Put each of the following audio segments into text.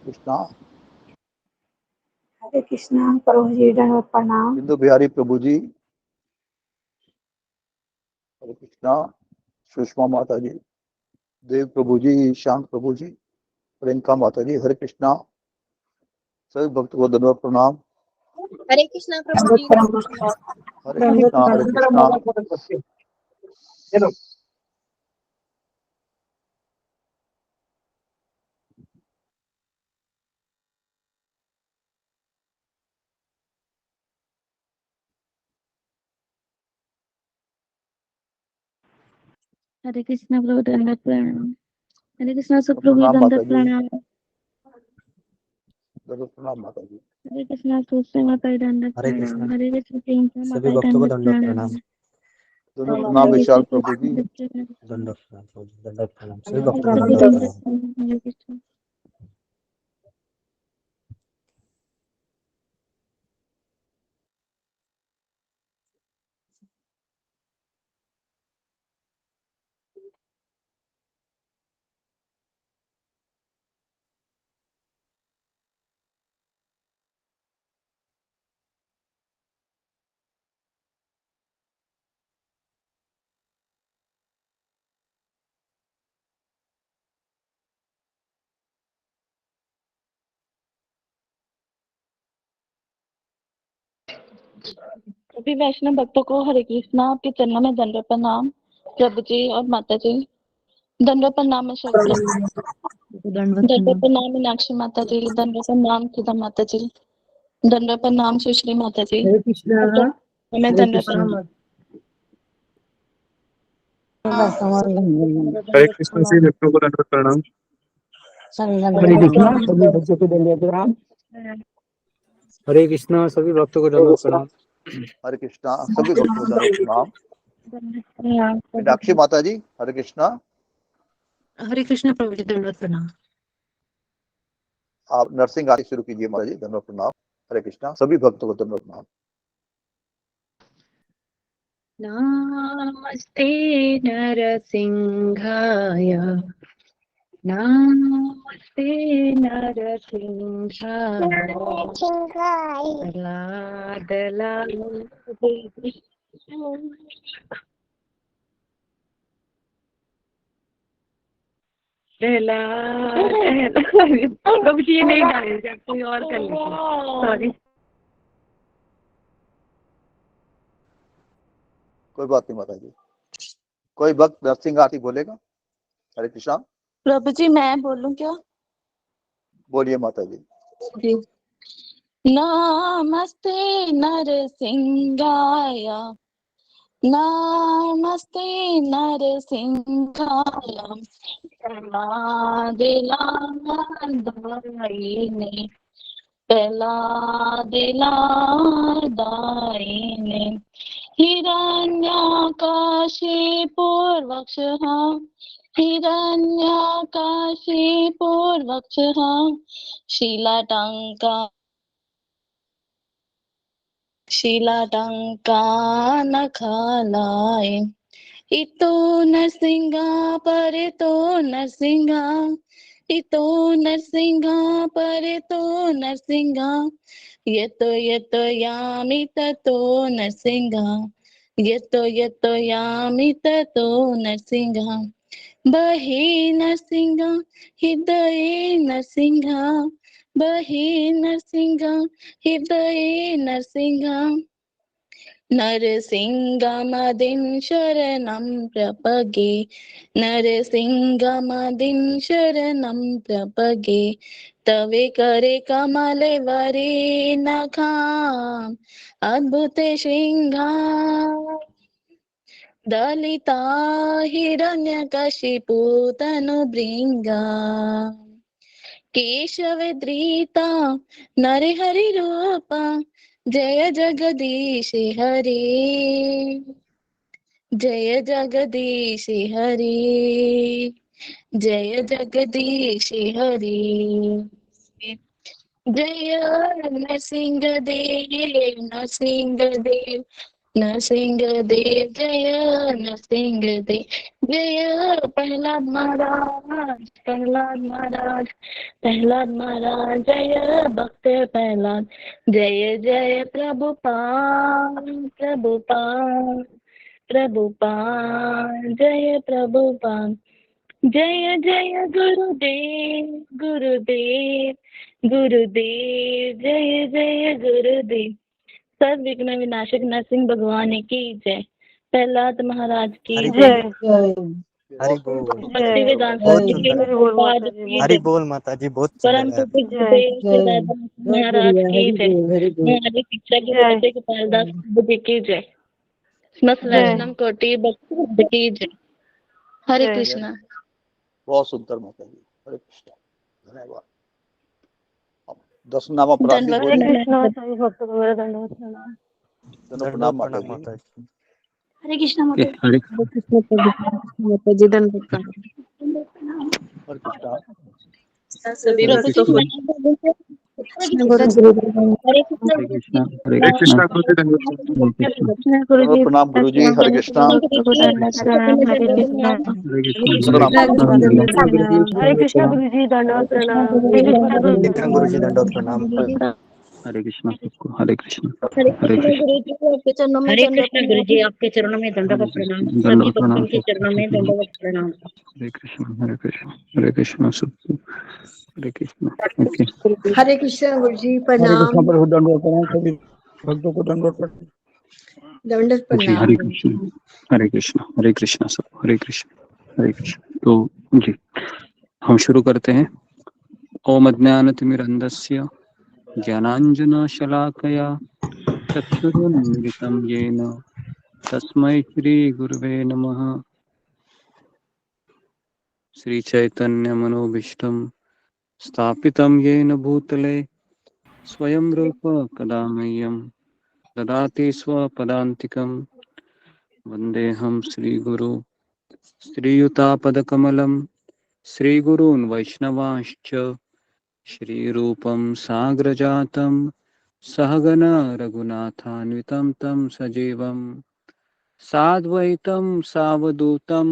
कृष्णा। हरे कृष्णा प्रभु जी, दंडवत प्रणाम। बिंदु बिहारी प्रभु जी, हरे कृष्णा। सुषमा माता जी, देव प्रभु जी, शांत प्रभु जी, प्रियंका माता जी, हरे कृष्णा। सभी भक्तों को दंडवत प्रणाम। हरे कृष्णा प्रभु जी। हरे कृष्णा, हरे कृष्णा। हरे कृष्णा प्रभु दंडवत प्रणाम। हरे कृष्णा सुप्रभु प्रणाम माता दंडवत जी। प्रणाम। दंडवत प्रणाम माता जी। हरे कृष्णा सुश्री माता दंडवत हरे कृष्णा। प्रणाम। हरे कृष्ण प्रियंका सभी माता भक्तों को दंडवत दंडवत प्रणाम। प्रणाम। दंडवत प्रणाम विशाल प्रभु जी, दंडवत प्रणाम, दंडवत प्रणाम। सभी हरे भक्तों को कृष्ण दंडवत दंडवत प्रणाम। प्रणाम। हरे कृष्ण। सभी वैष्णव भक्तों को हरे कृष्णा, आपके चरणों में दंडवत प्रणाम। प्रभु जी और माता जी, दंडवत प्रणाम दंडवत प्रणाम मीनाक्षी माता जी, दंडवत प्रणाम सुधा माता जी, दंडवत प्रणाम सुश्री माता जी। हरे कृष्णा। मैं दंडवत प्रणाम। हरे कृष्ण से भक्तों को दंडवत प्रणाम। हरे कृष्णा सभी भक्तों को दंडवत प्रणाम। हरे कृष्णा, सभी भक्तों को दंडवत प्रणाम। हरे कृष्णा। सभी भक्तों को दंडवत प्रणाम। मीनाक्षी माता जी, हरे कृष्णा। हरे कृष्णा प्रभु जी, दंडवत प्रणाम। आप नरसिंह आरती शुरू कीजिए माता जी, दंडवत प्रणाम। हरे कृष्णा। सभी भक्तों को दंडवत प्रणाम। नमस्ते नरसिंहाय, नमस्ते नरसिंहाय, लाडला प्रभु जी ये नहीं गाएगा, कोई और कर लीजिए। सॉरी। कोई बात नहीं माता जी। कोई भक्त नरसिंह आरती बोलेगा? हरे कृष्णा। प्रभु जी मैं बोलूं क्या? बोलिए माता जी। जी। नमस्ते नरसिंहाय, नमस्ते नरसिंहाय, दिलादाइने, पहला दिलादाइने, हिरण्यकाशीपूर्वक्षः, हिरण्यकाशीपूर्वक्षः, शीलाटङ्कानखालाय, इतो नरसिंहा परितो नरसिंहा, इतो नरसिंहा परितो नरसिंहा, यतो यतो यामि ततो नरसिंहा, यतो यतो यामि ततो नरसिंहा, बहि नरसिंहा हृदये नरसिंहा, बहि नरसिंहा हृदये नरसिंहा, नरसिंहमदिं शरणं प्रपगे, नरसिंहमदिं शरणं प्रपगे, तवे करे कमले वरे नखाम, अद्भुत श्रृंगा, दलिता हिरण्यकशिपु तनुभृंगा, केशवधृता नरहरि रूपा, जय जगदीश हरे, जय जगदीश हरे, जय जगदीश हरे, जय नरसिंह देव, नरसिंह देव, नरसिंहदेव जय, नरसिंहदेव जय। प्रहलाद महाराज, प्रहलाद महाराज, प्रहलाद महाराज जय। भक्त प्रहलाद जय जय। प्रभुपाद, प्रभुपाद, प्रभुपाद जय। प्रभुपाद जय जय। गुरुदेव, गुरुदेव, गुरुदेव जय जय। गुरुदेव सब विघ्न विनाशक नरसिंह भगवान की जय। प्रहलाद महाराज की हरि जय। बोल, हरि बोल। भक्ति वेदांत बहुत जी सुंदर। प्रभुपाद की हरि जय। बोल माता जी, बहुत परम सुंदर है। पूज्य गुरुदेव श्री राधा महाराज की जय। हमारी शिक्षा के गुरुदेव गोपाल दास प्रभु जी की जय। समस्त वैष्णव कोटि भक्त की जय। हरे कृष्णा। बहुत सुंदर माता जी। हरे कृष्ण, धन्यवाद। अब 10 नाम अपराधी धन्यवाद। बोलिए। भक्त को मेरा धन्यवाद प्रणाम। दोनों प्रणाम माता जी। माता जी। हरे कृष्णा माता जी। हरे कृष्ण माता जी धन्यवाद। हरे कृष्णा। सभी हरे भक्तों कृष्ण, को कृष्ण गुरु जी हरे कृष्ण। हरे कृष्ण, हरे हरे कृष्ण, कृष्णा गुरु जी धन्यवाद। हरे कृष्ण, कृष्ण गुरु दोनों जी प्रणाम गुरु जी। हरे कृष्णा। भक्त को धन्यवाद प्रणाम। हरे कृष्णा हरे कृष्ण, कृष्ण हरे नाम कृष्ण, माता जी। धन्यवाद प्रणाम। हरे कृष्ण गुरु जी धन्यवाद प्रणाम। हरे कृष्ण गुरु जी। कृष्ण गुरु जी दंडवत प्रणाम। हरे हरे कृष्ण सबको, हरे कृष्ण, हरे हरे कृष्ण कृष्ण, गुरु जी आपके चरणों में हरे दंडवत कृष्ण गुरु जी, प्रणाम। आपके चरणों में हरे दंडवत प्रणाम। कृष्ण, सभी दंडवत प्रणाम भक्तों के चरणों में सबको। दंडवत प्रणाम। हरे कृष्ण, हरे कृष्ण, हरे कृष्ण सबको, हरे कृष्ण। ओके, हरे कृष्णा गुरु जी हरे कृष्ण प्रणाम। प्रभु, दंडवत प्रणाम। सभी भक्तों को दंडवत प्रणाम। दंडवत जी प्रणाम हरे गुरु कृष्ण, जी। हरे कृष्ण सबको, हरे कृष्ण, हरे कृष्ण। तो जी हम शुरू करते हैं। ओम अज्ञानतिमिरन्धस्य ज्ञानाञ्जनशलाकया चक्षुरुन्मिलितं येन तस्मै श्रीगुरवे नमः। श्रीचैतन्यमनोभीष्टं स्थापितं येन भूतले स्वयं रूप कदा मह्यं ददाति स्वपदान्तिकं। वन्देऽहं श्रीगुरु श्रीयुतापदकमलं श्रीगुरून् वैष्णवांश्च श्रीरूपं साग्रजातं सहगण रघुनाथान्वितं तं सजीवं साद्वैतं सावधूतं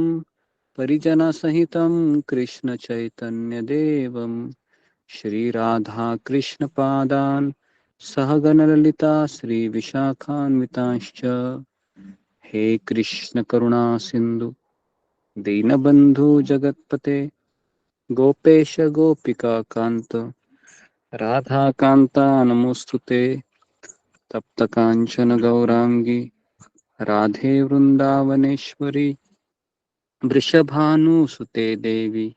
परिजनसहितं कृष्णचैतन्यदेवं श्रीराधाकृष्णपादान् सहगणललिता श्रीविशाखान्वितांश्च। हे कृष्ण करुणा सिन्धु दीनबन्धु जगत्पते गोपेश गोपिका कान्त राधाकान्ता नमोस्तुते। तप्त कांचन गौरांगी राधे वृंदावनेश्वरी वृषभानुसुते देवी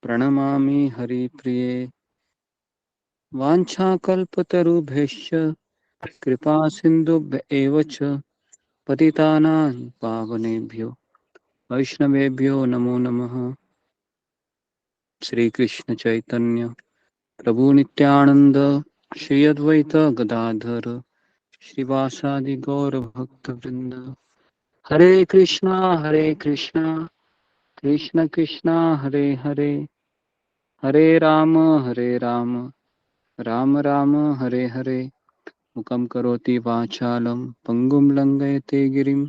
प्रणमामि हरिप्रिये। वाञ्छाकल्पतरुभ्यश्च कृपा सिन्धुभ्य एव च पतितानां पावनेभ्यो वैष्णवेभ्यो नमो नमः। श्री कृष्ण चैतन्य प्रभु नित्यानंद श्री अद्वैत गदाधर श्रीवासादि गौर भक्त वृंद। हरे कृष्णा कृष्ण कृष्ण हरे हरे, हरे राम राम राम हरे हरे। मुखं करोति वाचालं पंगुं लंघयते गिरिं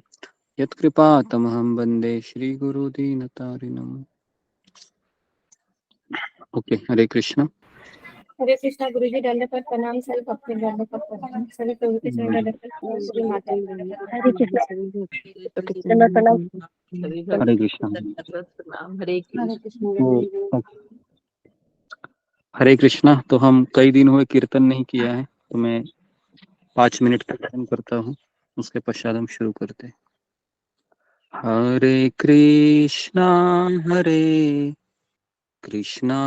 यत्कृपातमहं वन्दे श्रीगुरुदीनतारिणम्। ओके, हरे कृष्ण। हरे कृष्णा गुरु जी दंडवत प्रणाम। सभी भक्तों को दंडवत प्रणाम। सभी प्रभु के चरण दंडवत प्रणाम। श्री माता हरे कृष्णा दंडवत प्रणाम। हरे कृष्ण। हरे कृष्णा तो गुरु जी। हरे कृष्णा। तो हम कई दिन हुए कीर्तन नहीं किया है, तो मैं 5 मिनट कीर्तन करता हूँ, उसके पश्चात हम शुरू करते हैं। हरे कृष्णा कृष्णा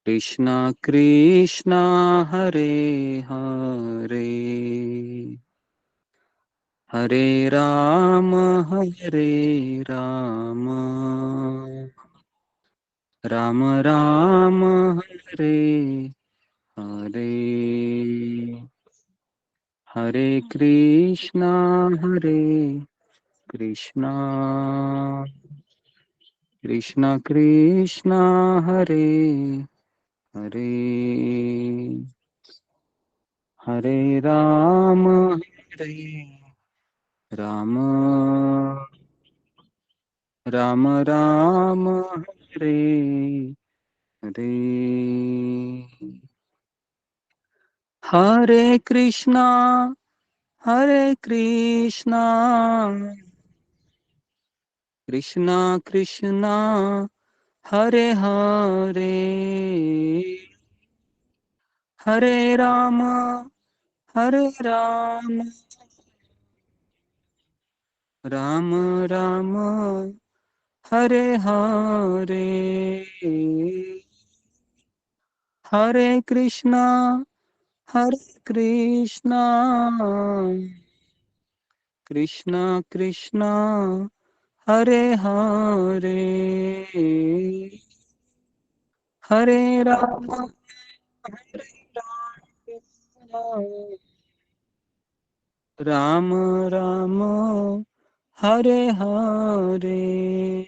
कृष्णा कृष्णा हरे हरे, हरे राम राम राम हरे हरे। हरे कृष्णा कृष्णा कृष्णा कृष्णा हरे हरे, हरे राम राम राम राम हरे हरे, हरे कृष्णा कृष्णा कृष्णा हरे हरे, हरे राम राम राम हरे हरे, हरे कृष्णा कृष्णा कृष्णा हरे हरे, हरे राम राम राम हरे हरे,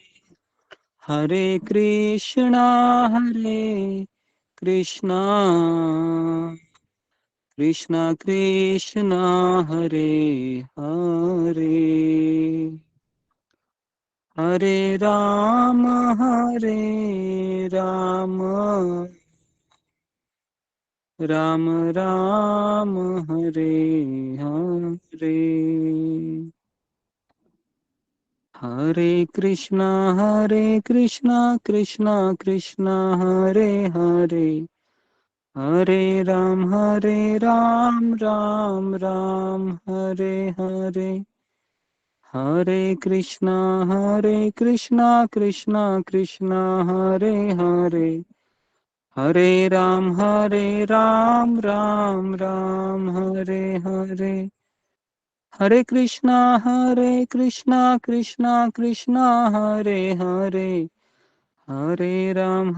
हरे कृष्णा कृष्णा कृष्णा हरे हरे, हरे राम राम राम हरे हरे, हरे कृष्णा कृष्णा कृष्णा हरे हरे, हरे राम राम राम हरे हरे, हरे कृष्णा कृष्णा कृष्णा हरे हरे, हरे राम राम राम हरे हरे, हरे कृष्णा कृष्णा कृष्णा हरे हरे, हरे राम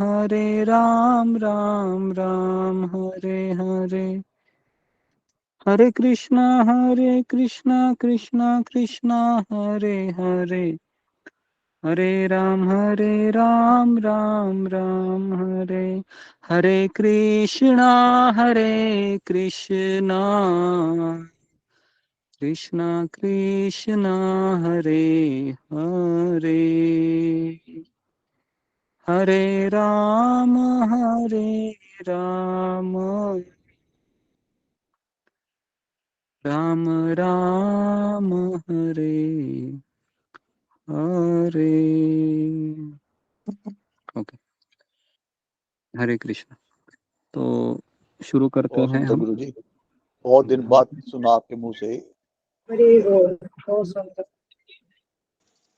राम राम हरे हरे, हरे कृष्णा कृष्णा कृष्णा हरे हरे, हरे राम राम राम हरे, हरे कृष्णा कृष्णा कृष्णा हरे हरे, हरे राम राम राम राम हरे हरे। ओके, हरे कृष्ण। तो शुरू करते बहुत हैं सुंदर हम। गुरु जी, बहुत दिन बाद सुना आपके मुंह से। हरि बोल, बहुत सुंदर।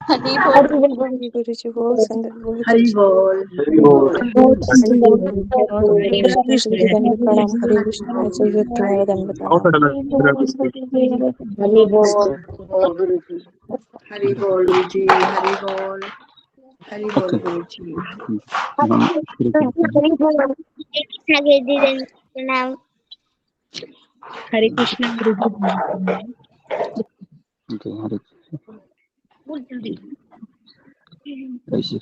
हरी बोल गुरु जी, बहुत सुंदर, बहुत हरि अच्छा। बोल, हरि बोल। बहुत हरि सुंदर, बोल, बहुत हरि बोल, हरे कृष्ण गुरु जी, दंड प्रणाम। हरे कृष्ण गुरु जी, तुम्हारा दंड How प्रणाम। to हरि बोल, हरि बोल, हरि बोल, बोल गुरु जी। हरि बोल गुरु जी, हरि बोल, हरि बोल ओके, गुरु जी। हम शुरू करते हैं। हरि बोल, कृष्ण गिरधि दंड प्रणाम। हरे कृष्ण गुरु जी, दंड प्रणाम। ओके, हरे बोल जल्दी। कैसे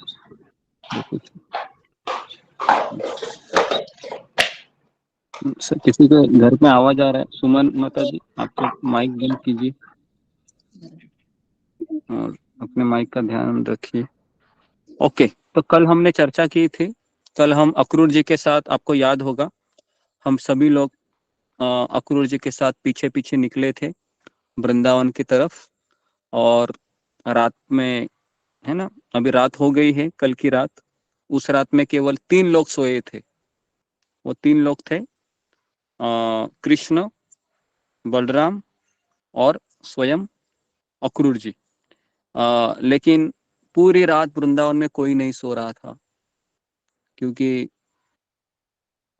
सर, किसी के घर में आवाज आ रहा है? सुमन माता जी, आपके माइक बंद कीजिए और अपने माइक का ध्यान रखिए। ओके, तो कल हमने चर्चा की थी। कल हम अक्रूर जी के साथ, आपको याद होगा, हम सभी लोग अक्रूर जी के साथ पीछे पीछे निकले थे वृंदावन की तरफ। और रात में, है ना, अभी रात हो गई है, कल की रात। उस रात में केवल 3 लोग सोए थे। वो 3 लोग थे कृष्ण, बलराम और स्वयं अक्रूर जी। लेकिन पूरी रात वृंदावन में कोई नहीं सो रहा था, क्योंकि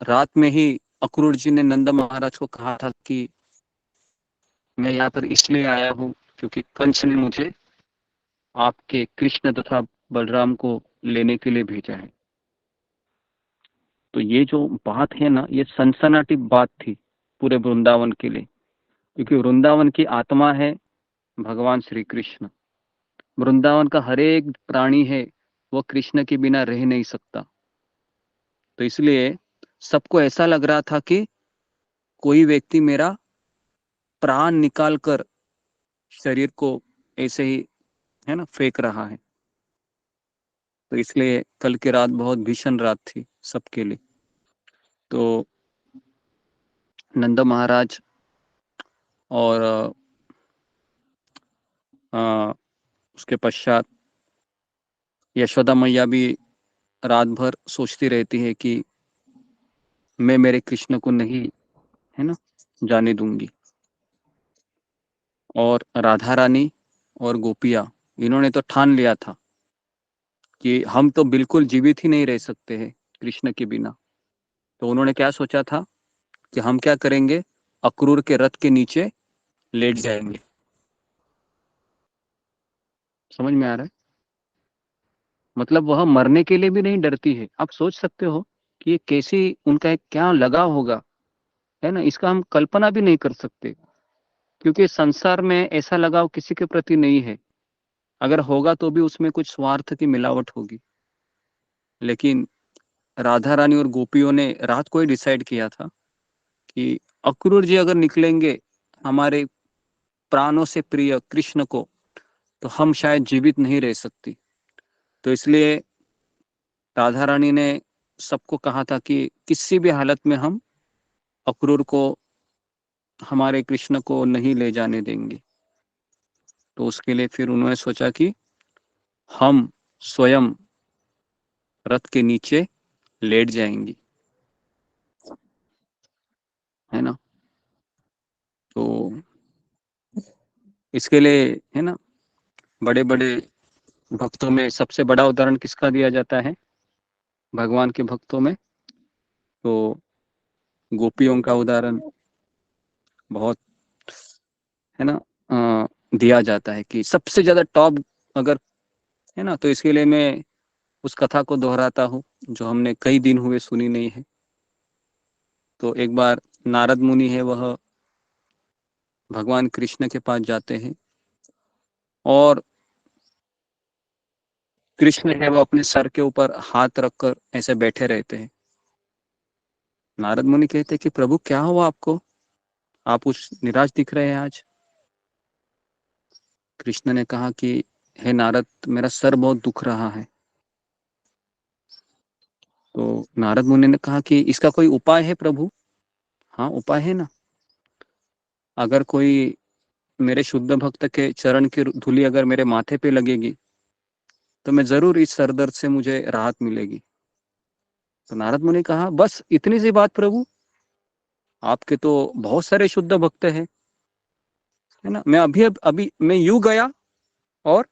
रात में ही अक्रूर जी ने नंद महाराज को कहा था कि मैं यहाँ पर इसलिए आया हूँ क्योंकि कंस ने मुझे आपके कृष्ण तथा बलराम को लेने के लिए भेजा है। तो ये जो बात है ना, ये सनसनाटी बात थी पूरे वृंदावन के लिए, क्योंकि वृंदावन की आत्मा है भगवान श्री कृष्ण। वृंदावन का हर एक प्राणी है, वो कृष्ण के बिना रह नहीं सकता। तो इसलिए सबको ऐसा लग रहा था कि कोई व्यक्ति मेरा प्राण निकाल कर शरीर को ऐसे ही, है ना, फेंक रहा है। तो इसलिए कल की रात बहुत भीषण रात थी सबके लिए। तो नंद महाराज और उसके पश्चात यशोदा मैया भी रात भर सोचती रहती है कि मैं मेरे कृष्ण को नहीं, है ना, जाने दूंगी। और राधा रानी और गोपिया, इन्होंने तो ठान लिया था कि हम तो बिल्कुल जीवित ही नहीं रह सकते हैं कृष्ण के बिना। तो उन्होंने क्या सोचा था कि हम क्या करेंगे, अक्रूर के रथ के नीचे लेट जाएंगे। समझ में आ रहा है? मतलब वह मरने के लिए भी नहीं डरती है। आप सोच सकते हो कि ये कैसी, उनका एक क्या लगाव होगा, है ना, इसका हम कल्पना भी नहीं कर सकते। क्योंकि संसार में ऐसा लगाव किसी के प्रति नहीं है। अगर होगा तो भी उसमें कुछ स्वार्थ की मिलावट होगी। लेकिन राधा रानी और गोपियों ने रात को ही डिसाइड किया था कि अक्रूर जी अगर निकलेंगे हमारे प्राणों से प्रिय कृष्ण को, तो हम शायद जीवित नहीं रह सकती। तो इसलिए राधा रानी ने सबको कहा था कि किसी भी हालत में हम अक्रूर को, हमारे कृष्ण को नहीं ले जाने देंगे। तो उसके लिए फिर उन्होंने सोचा कि हम स्वयं रथ के नीचे लेट जाएंगी, है ना। तो इसके लिए, है ना, बड़े बड़े भक्तों में सबसे बड़ा उदाहरण किसका दिया जाता है भगवान के भक्तों में? तो गोपियों का उदाहरण बहुत, है ना, दिया जाता है कि सबसे ज्यादा टॉप अगर, है ना। तो इसके लिए मैं उस कथा को दोहराता हूँ जो हमने कई दिन हुए सुनी नहीं है। तो एक बार नारद मुनि है, वह भगवान कृष्ण के पास जाते हैं और कृष्ण है वो अपने सर के ऊपर हाथ रखकर ऐसे बैठे रहते हैं। नारद मुनि कहते हैं कि प्रभु क्या हुआ आपको, आप कुछ निराश दिख रहे हैं आज। कृष्ण ने कहा कि हे नारद, मेरा सर बहुत दुख रहा है। तो नारद मुनि ने कहा कि इसका कोई उपाय है प्रभु? हाँ, उपाय है ना। अगर कोई मेरे शुद्ध भक्त के चरण की धूलि अगर मेरे माथे पे लगेगी तो मैं जरूर इस सर दर्द से मुझे राहत मिलेगी। तो नारद मुनि कहा बस इतनी सी बात प्रभु, आपके तो बहुत सारे शुद्ध भक्त हैं, है ना। मैं अभी अभी मैं यूं गया और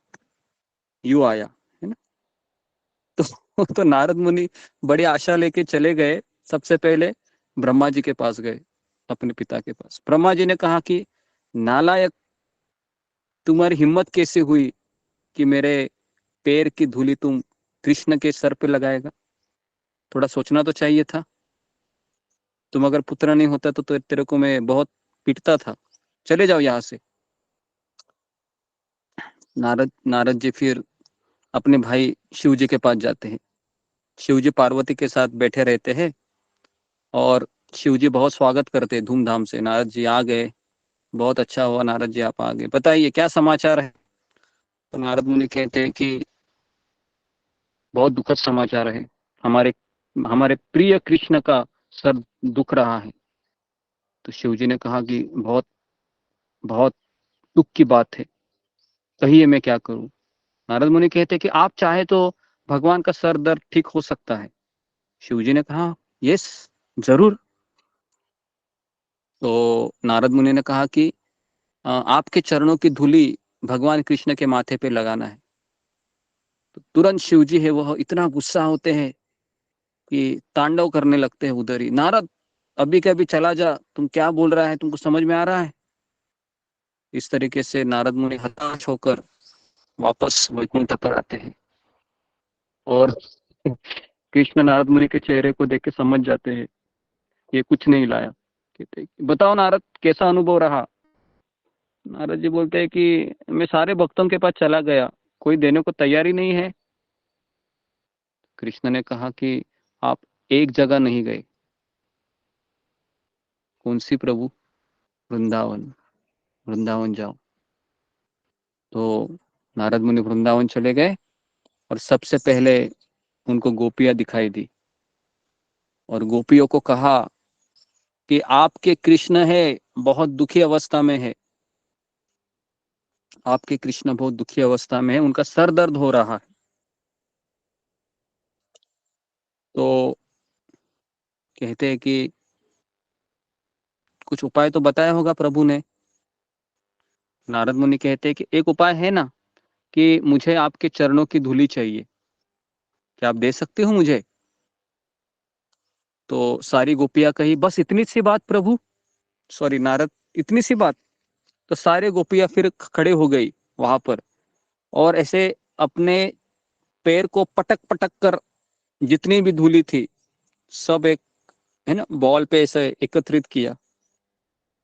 यूं आया, है ना। तो नारद मुनि बड़ी आशा लेके चले गए। सबसे पहले ब्रह्मा जी के पास गए, अपने पिता के पास। ब्रह्मा जी ने कहा कि नालायक, तुम्हारी हिम्मत कैसे हुई कि मेरे पैर की धूली तुम कृष्ण के सर पे लगाएगा? थोड़ा सोचना तो चाहिए था। तुम अगर पुत्र नहीं होता तो तेरे को मैं बहुत पीटता था। चले जाओ यहाँ से। नारद नारद जी फिर अपने भाई शिव जी के पास जाते हैं। शिव जी पार्वती के साथ बैठे रहते हैं और शिव जी बहुत स्वागत करते हैं धूमधाम से। नारद जी आ गए, बहुत अच्छा हुआ नारद जी आप आ गए, बताइए क्या समाचार है। तो नारद मुनि कहते हैं कि बहुत दुखद समाचार है, हमारे हमारे प्रिय कृष्ण का सर दुख रहा है। तो शिव जी ने कहा कि बहुत बहुत दुख की बात है, कहिए मैं क्या करूं। नारद मुनि कहते हैं कि आप चाहे तो भगवान का सर दर्द ठीक हो सकता है। शिव जी ने कहा यस, जरूर। तो नारद मुनि ने कहा कि आपके चरणों की धूली भगवान कृष्ण के माथे पे लगाना है। तो तुरंत शिव जी है वह इतना गुस्सा होते हैं कि तांडव करने लगते हैं उधर ही। नारद, अभी के अभी चला जा, तुम क्या बोल रहा है, तुमको समझ में आ रहा है? इस तरीके से नारद मुनि हताश होकर वापस वैकुंठ पर आते हैं और कृष्ण नारद मुनि के चेहरे को देख के समझ जाते हैं ये कुछ नहीं लाया। कहते हैं, बताओ नारद कैसा अनुभव रहा? नारद जी बोलते हैं कि मैं सारे भक्तों के पास चला गया, कोई देने को तैयारी नहीं है। कृष्ण ने कहा कि आप एक जगह नहीं गए, कौन सी प्रभु? वृंदावन। वृंदावन जाओ। तो नारद मुनि वृंदावन चले गए और सबसे पहले उनको गोपियां दिखाई दी और गोपियों को कहा कि आपके कृष्ण है बहुत दुखी अवस्था में है, आपके कृष्ण बहुत दुखी अवस्था में है, उनका सर दर्द हो रहा है। तो कहते हैं कि कुछ उपाय तो बताया होगा प्रभु ने। नारद मुनि कहते हैं कि एक उपाय है ना कि मुझे आपके चरणों की धूली चाहिए, क्या आप दे सकते हो मुझे? तो सारी गोपियां कही बस इतनी सी बात प्रभु, सॉरी नारद, इतनी सी बात। तो सारे गोपियां फिर खड़े हो गई वहां पर और ऐसे अपने पैर को पटक पटक कर जितनी भी धूली थी सब एक है ना बॉल पे ऐसे एकत्रित किया।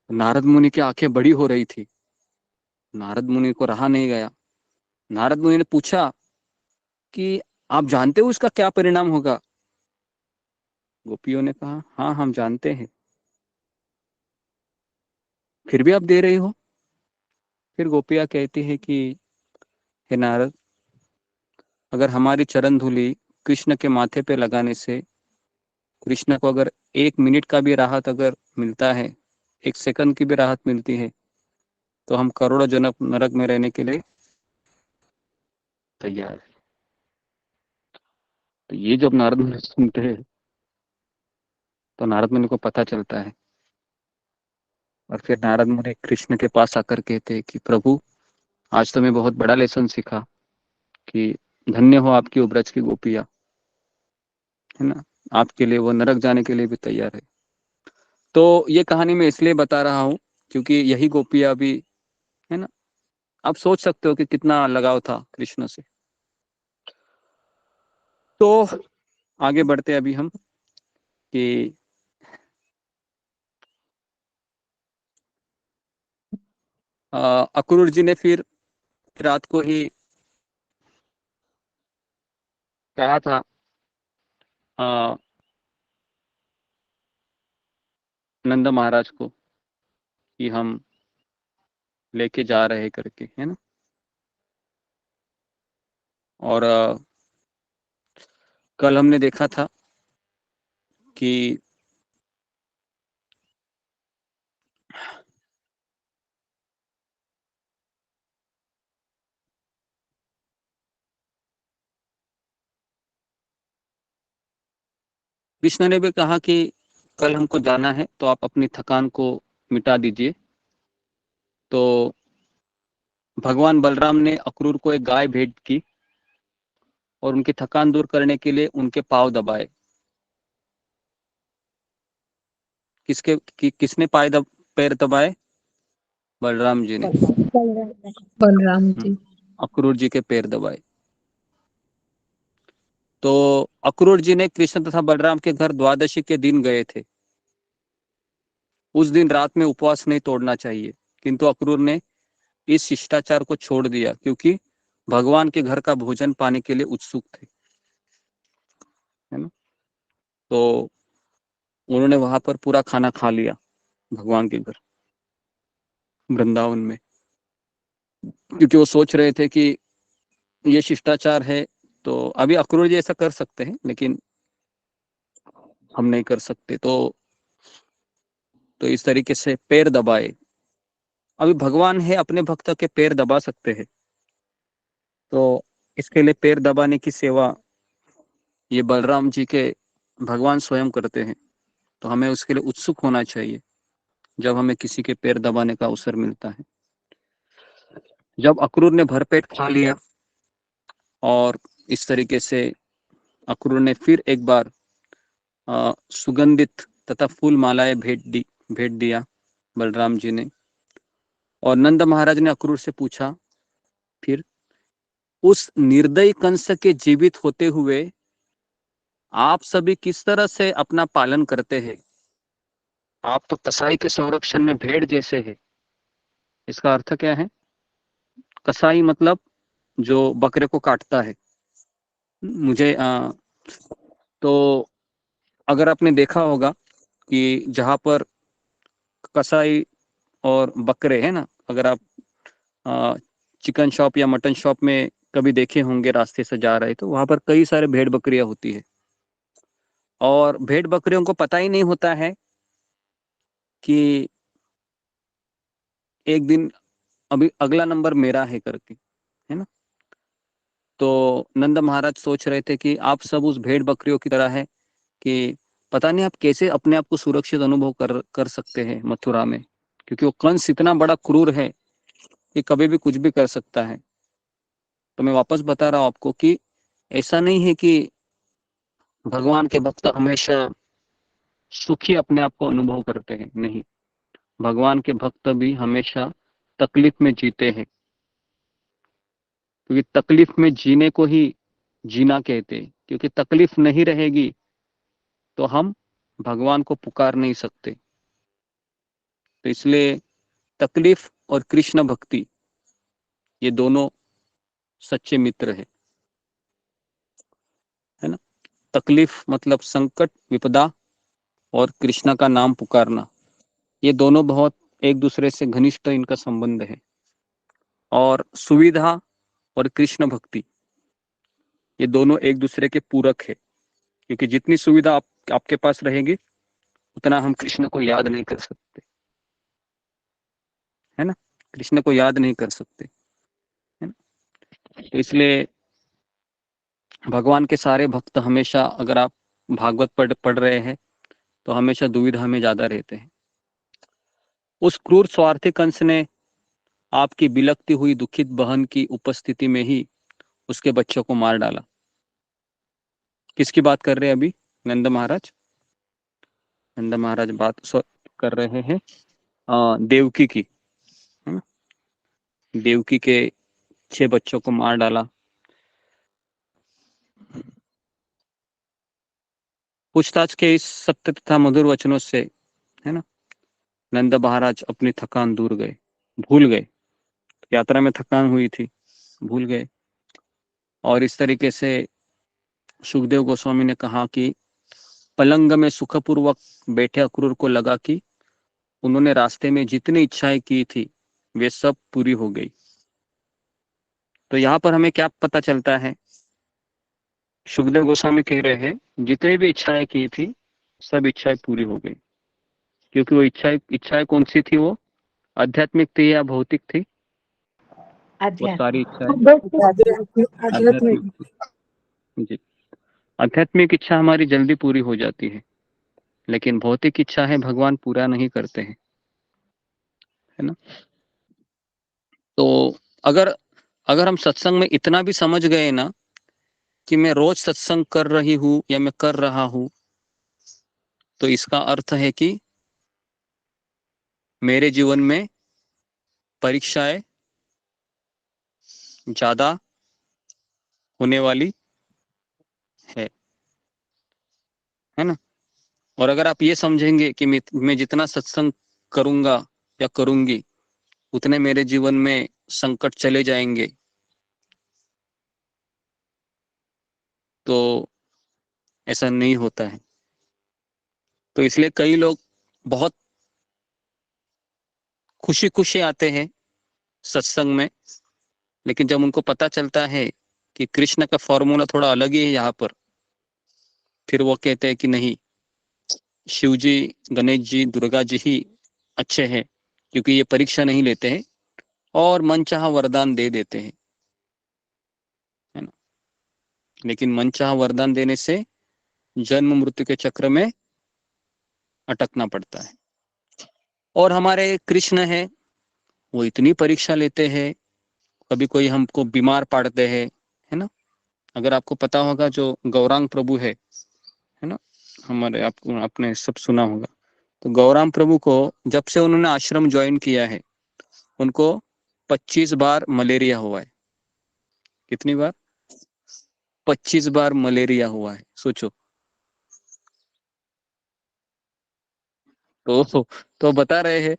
नारद मुनि की आंखें बड़ी हो रही थी, नारद मुनि को रहा नहीं गया। नारद मुनि ने पूछा कि आप जानते हो इसका क्या परिणाम होगा? गोपियों ने कहा हाँ हम जानते हैं, फिर भी आप दे रही हो? फिर गोपियां कहती है कि हे नारद, अगर हमारी चरण धूली कृष्ण के माथे पे लगाने से कृष्ण को अगर 1 मिनट का भी राहत अगर मिलता है, 1 सेकंड की भी राहत मिलती है, तो हम करोड़ों जन्म नरक में रहने के लिए तैयार है। तो ये जब नारद मुनि सुनते हैं तो नारद मुनि को पता चलता है और फिर नारद मुनि कृष्ण के पास आकर कहते हैं कि प्रभु आज तो मैं बहुत बड़ा लेसन सीखा कि धन्य हो आपकी वो ब्रज की गोपियां, है ना, आपके लिए वो नरक जाने के लिए भी तैयार है। तो ये कहानी मैं इसलिए बता रहा हूँ क्योंकि यही गोपियां भी, है ना, आप सोच सकते हो कि कितना लगाव था कृष्ण से। तो आगे बढ़ते अभी हम कि अक्रूर जी ने फिर रात को ही कहा था अ, नंद महाराज को कि हम लेके जा रहे करके, है ना। और कल हमने देखा था कि कृष्ण ने भी कहा कि कल हमको जाना है तो आप अपनी थकान को मिटा दीजिए। तो भगवान बलराम ने अक्रूर को एक गाय भेंट की और उनकी थकान दूर करने के लिए उनके पांव दबाए। किसने पैर दबाए? बलराम जी ने। बलराम जी। अक्रूर जी के पैर दबाए। तो अक्रूर जी ने कृष्ण तथा बलराम के घर द्वादशी के दिन गए थे। उस दिन रात में उपवास नहीं तोड़ना चाहिए, किंतु अक्रूर ने इस शिष्टाचार को छोड़ दिया क्योंकि भगवान के घर का भोजन पाने के लिए उत्सुक थे, है ना। तो उन्होंने वहां पर पूरा खाना खा लिया भगवान के घर वृंदावन में, क्योंकि वो सोच रहे थे कि ये शिष्टाचार है। तो अभी अक्रूर जी ऐसा कर सकते हैं लेकिन हम नहीं कर सकते। तो इस तरीके से पैर दबाए। अभी भगवान है, अपने भक्त के पैर दबा सकते हैं, तो इसके लिए पैर दबाने की सेवा ये बलराम जी के भगवान स्वयं करते हैं। तो हमें उसके लिए उत्सुक होना चाहिए जब हमें किसी के पैर दबाने का अवसर मिलता है। जब अक्रूर ने भरपेट खा लिया और इस तरीके से अक्रूर ने फिर एक बार सुगंधित तथा फूल मालाएं भेंट दिया बलराम जी ने। और नंद महाराज ने अक्रूर से पूछा फिर, उस निर्दयी कंस के जीवित होते हुए आप सभी किस तरह से अपना पालन करते हैं? आप तो कसाई के संरक्षण में भेड़ जैसे है। इसका अर्थ क्या है? कसाई मतलब जो बकरे को काटता है। मुझे तो अगर आपने देखा होगा कि जहां पर कसाई और बकरे है ना, अगर आप चिकन शॉप या मटन शॉप में कभी देखे होंगे रास्ते से जा रहे तो वहां पर कई सारे भेड़ बकरियां होती है, और भेड़ बकरियों को पता ही नहीं होता है कि एक दिन अभी अगला नंबर मेरा है करके, है ना। तो नंद महाराज सोच रहे थे कि आप सब उस भेड़ बकरियों की तरह है कि पता नहीं आप कैसे अपने आप को सुरक्षित अनुभव कर सकते हैं मथुरा में, क्योंकि वो कंस इतना बड़ा क्रूर है कि कभी भी कुछ भी कर सकता है। तो मैं वापस बता रहा हूँ आपको कि ऐसा नहीं है कि भगवान के भक्त हमेशा सुखी अपने आप को अनुभव करते हैं, नहीं, भगवान के भक्त भी हमेशा तकलीफ में जीते हैं, क्योंकि तकलीफ में जीने को ही जीना कहते हैं, क्योंकि तकलीफ नहीं रहेगी तो हम भगवान को पुकार नहीं सकते। तो इसलिए तकलीफ और कृष्ण भक्ति ये दोनों सच्चे मित्र है ना। तकलीफ मतलब संकट विपदा, और कृष्णा का नाम पुकारना, ये दोनों बहुत एक दूसरे से घनिष्ठ इनका संबंध है। और सुविधा और कृष्ण भक्ति ये दोनों एक दूसरे के पूरक है, क्योंकि जितनी सुविधा आपके पास रहेगी उतना हम कृष्ण को याद नहीं कर सकते, है ना, कृष्ण को याद नहीं कर सकते, है ना। तो इसलिए भगवान के सारे भक्त हमेशा, अगर आप भागवत पढ़ रहे हैं तो हमेशा दुविधा में ज्यादा रहते हैं। उस क्रूर स्वार्थी कंस ने आपकी बिलखती हुई दुखित बहन की उपस्थिति में ही उसके बच्चों को मार डाला। किसकी बात कर रहे हैं अभी? नंद महाराज। नंद महाराज बात कर रहे हैं देवकी की, है ना। देवकी के 6 बच्चों को मार डाला। पूछताछ के इस सत्य तथा मधुर वचनों से, है ना, नंद महाराज अपनी थकान भूल गए। यात्रा में थकान हुई थी, भूल गए। और इस तरीके से सुखदेव गोस्वामी ने कहा कि पलंग में सुखपूर्वक बैठे अक्रूर को लगा कि उन्होंने रास्ते में जितनी इच्छाएं की थी वे सब पूरी हो गई। तो यहाँ पर हमें क्या पता चलता है? सुखदेव गोस्वामी कह रहे हैं जितनी भी इच्छाएं की थी सब इच्छाएं पूरी हो गई, क्योंकि वो इच्छाएं कौन सी थी? वो आध्यात्मिक थी या भौतिक थी? वो सारी इच्छाएं आध्यात्मिक थी जी। आध्यात्मिक इच्छा हमारी जल्दी पूरी हो जाती है, लेकिन भौतिक इच्छा है भगवान पूरा नहीं करते हैं, है ना। तो अगर अगर हम सत्संग में इतना भी समझ गए ना कि मैं रोज सत्संग कर रही हूं या मैं कर रहा हूं, तो इसका अर्थ है कि मेरे जीवन में परीक्षाएं ज्यादा होने वाली है ना। और अगर आप ये समझेंगे कि मैं जितना सत्संग करूंगा या करूंगी उतने मेरे जीवन में संकट चले जाएंगे, तो ऐसा नहीं होता है। तो इसलिए कई लोग बहुत खुशी खुशी आते हैं सत्संग में, लेकिन जब उनको पता चलता है कि कृष्ण का फॉर्मूला थोड़ा अलग ही है यहाँ पर, फिर वो कहते हैं कि नहीं, शिव जी, गणेश जी, दुर्गा जी ही अच्छे हैं, क्योंकि ये परीक्षा नहीं लेते हैं और मनचाहा वरदान दे देते हैं, है ना। लेकिन मनचाहा वरदान देने से जन्म मृत्यु के चक्र में अटकना पड़ता है। और हमारे कृष्ण है, वो इतनी परीक्षा लेते हैं, कभी कोई हमको बीमार पड़ते हैं, है ना। अगर आपको पता होगा जो गौरांग प्रभु है ना, हमारे आपको आपने सब सुना होगा। तो गौरांग प्रभु को जब से उन्होंने आश्रम ज्वाइन किया है उनको 25 बार मलेरिया हुआ है। कितनी बार? 25 बार मलेरिया हुआ है, सोचो। तो बता रहे हैं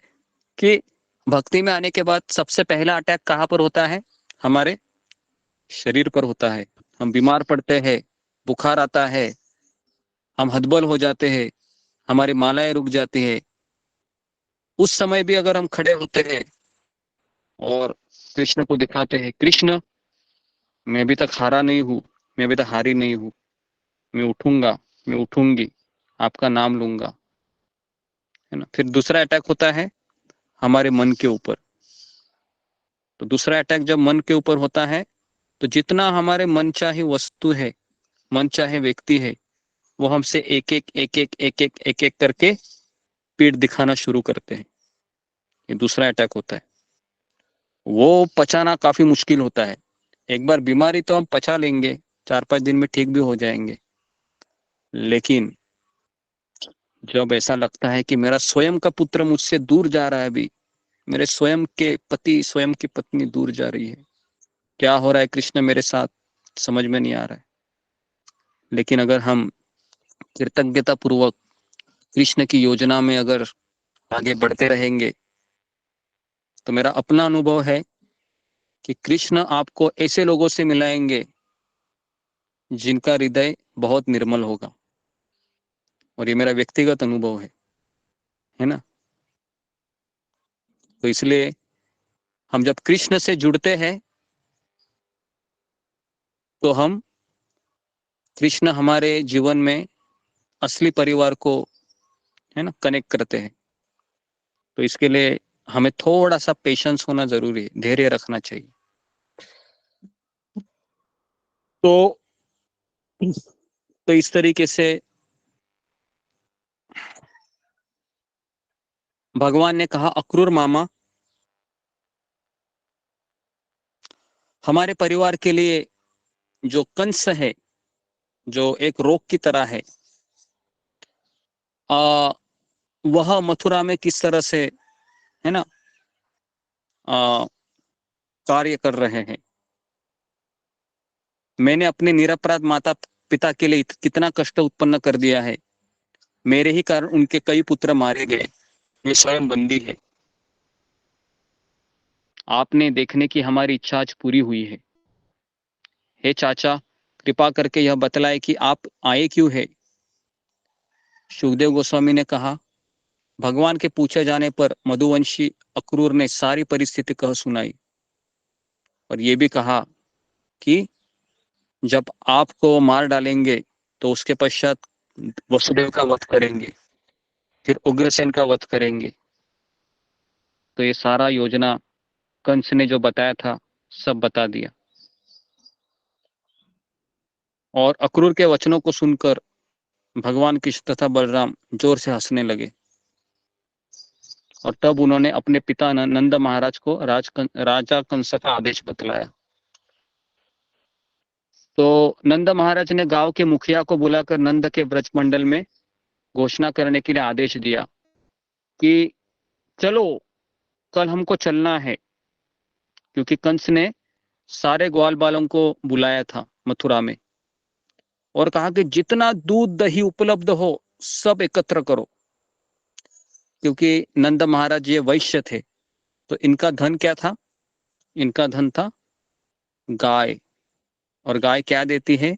कि भक्ति में आने के बाद सबसे पहला अटैक कहाँ पर होता है? हमारे शरीर पर होता है। हम बीमार पड़ते हैं, बुखार आता है, हम हतबल हो जाते हैं, हमारी मालाएं रुक जाती है, उस समय भी अगर हम खड़े होते हैं और कृष्ण को दिखाते हैं, कृष्ण मैं अभी तक हारा नहीं हूं, मैं अभी तक हारी नहीं हूं, मैं उठूंगा, मैं उठूंगी, आपका नाम लूंगा, है ना। फिर दूसरा अटैक होता है हमारे मन के ऊपर। तो दूसरा अटैक जब मन के ऊपर होता है, तो जितना हमारे मन चाहे वस्तु है, मन चाहे व्यक्ति है, वो हमसे एक एक एक एक एक एक एक एक करके पीठ दिखाना शुरू करते हैं। ये दूसरा अटैक होता है। वो पचाना काफी मुश्किल होता है। एक बार बीमारी तो हम पचा लेंगे, 4-5 दिन में ठीक भी हो जाएंगे, लेकिन जब ऐसा लगता है कि मेरा स्वयं का पुत्र मुझसे दूर जा रहा है, अभी मेरे स्वयं के पति, स्वयं की पत्नी दूर जा रही है, क्या हो रहा है कृष्ण मेरे साथ, समझ में नहीं आ रहा है। लेकिन अगर हम कृतज्ञता पूर्वक कृष्ण की योजना में अगर आगे बढ़ते रहेंगे, तो मेरा अपना अनुभव है कि कृष्ण आपको ऐसे लोगों से मिलाएंगे जिनका हृदय बहुत निर्मल होगा। और ये मेरा व्यक्तिगत अनुभव है ना। तो इसलिए हम जब कृष्ण से जुड़ते हैं, तो हम कृष्ण हमारे जीवन में असली परिवार को, है ना, कनेक्ट करते हैं। तो इसके लिए हमें थोड़ा सा पेशेंस होना जरूरी है, धैर्य रखना चाहिए। तो इस तरीके से भगवान ने कहा, अक्रूर मामा, हमारे परिवार के लिए जो कंस है, जो एक रोग की तरह है, वह मथुरा में किस तरह से, है ना, आ, कार्य कर रहे हैं। मैंने अपने निरपराध माता पिता के लिए कितना कष्ट उत्पन्न कर दिया है, मेरे ही कारण उनके कई पुत्र मारे गए, वे स्वयं बंदी है। आपने देखने की हमारी इच्छा आज पूरी हुई है। हे चाचा, कृपा करके यह बतलाए कि आप आए क्यों है। सुखदेव गोस्वामी ने कहा, भगवान के पूछे जाने पर मधुवंशी अक्रूर ने सारी परिस्थिति कह सुनाई, और ये भी कहा कि जब आपको मार डालेंगे तो उसके पश्चात वसुदेव का वध करेंगे, फिर उग्रसेन का वध करेंगे। तो ये सारा योजना कंस ने जो बताया था, सब बता दिया। और अक्रूर के वचनों को सुनकर भगवान कृष्ण तथा बलराम जोर से हंसने लगे। और तब उन्होंने अपने पिता नंद महाराज को राजा कंस का आदेश बतलाया। तो नंद महाराज ने गांव के मुखिया को बुलाकर नंद के ब्रजमंडल में घोषणा करने के लिए आदेश दिया कि चलो, कल हमको चलना है, क्योंकि कंस ने सारे ग्वाल बालों को बुलाया था मथुरा में, और कहा कि जितना दूध दही उपलब्ध हो सब एकत्र करो। क्योंकि नंद महाराज ये वैश्य थे, तो इनका धन क्या था, इनका धन था गाय। और गाय क्या देती है,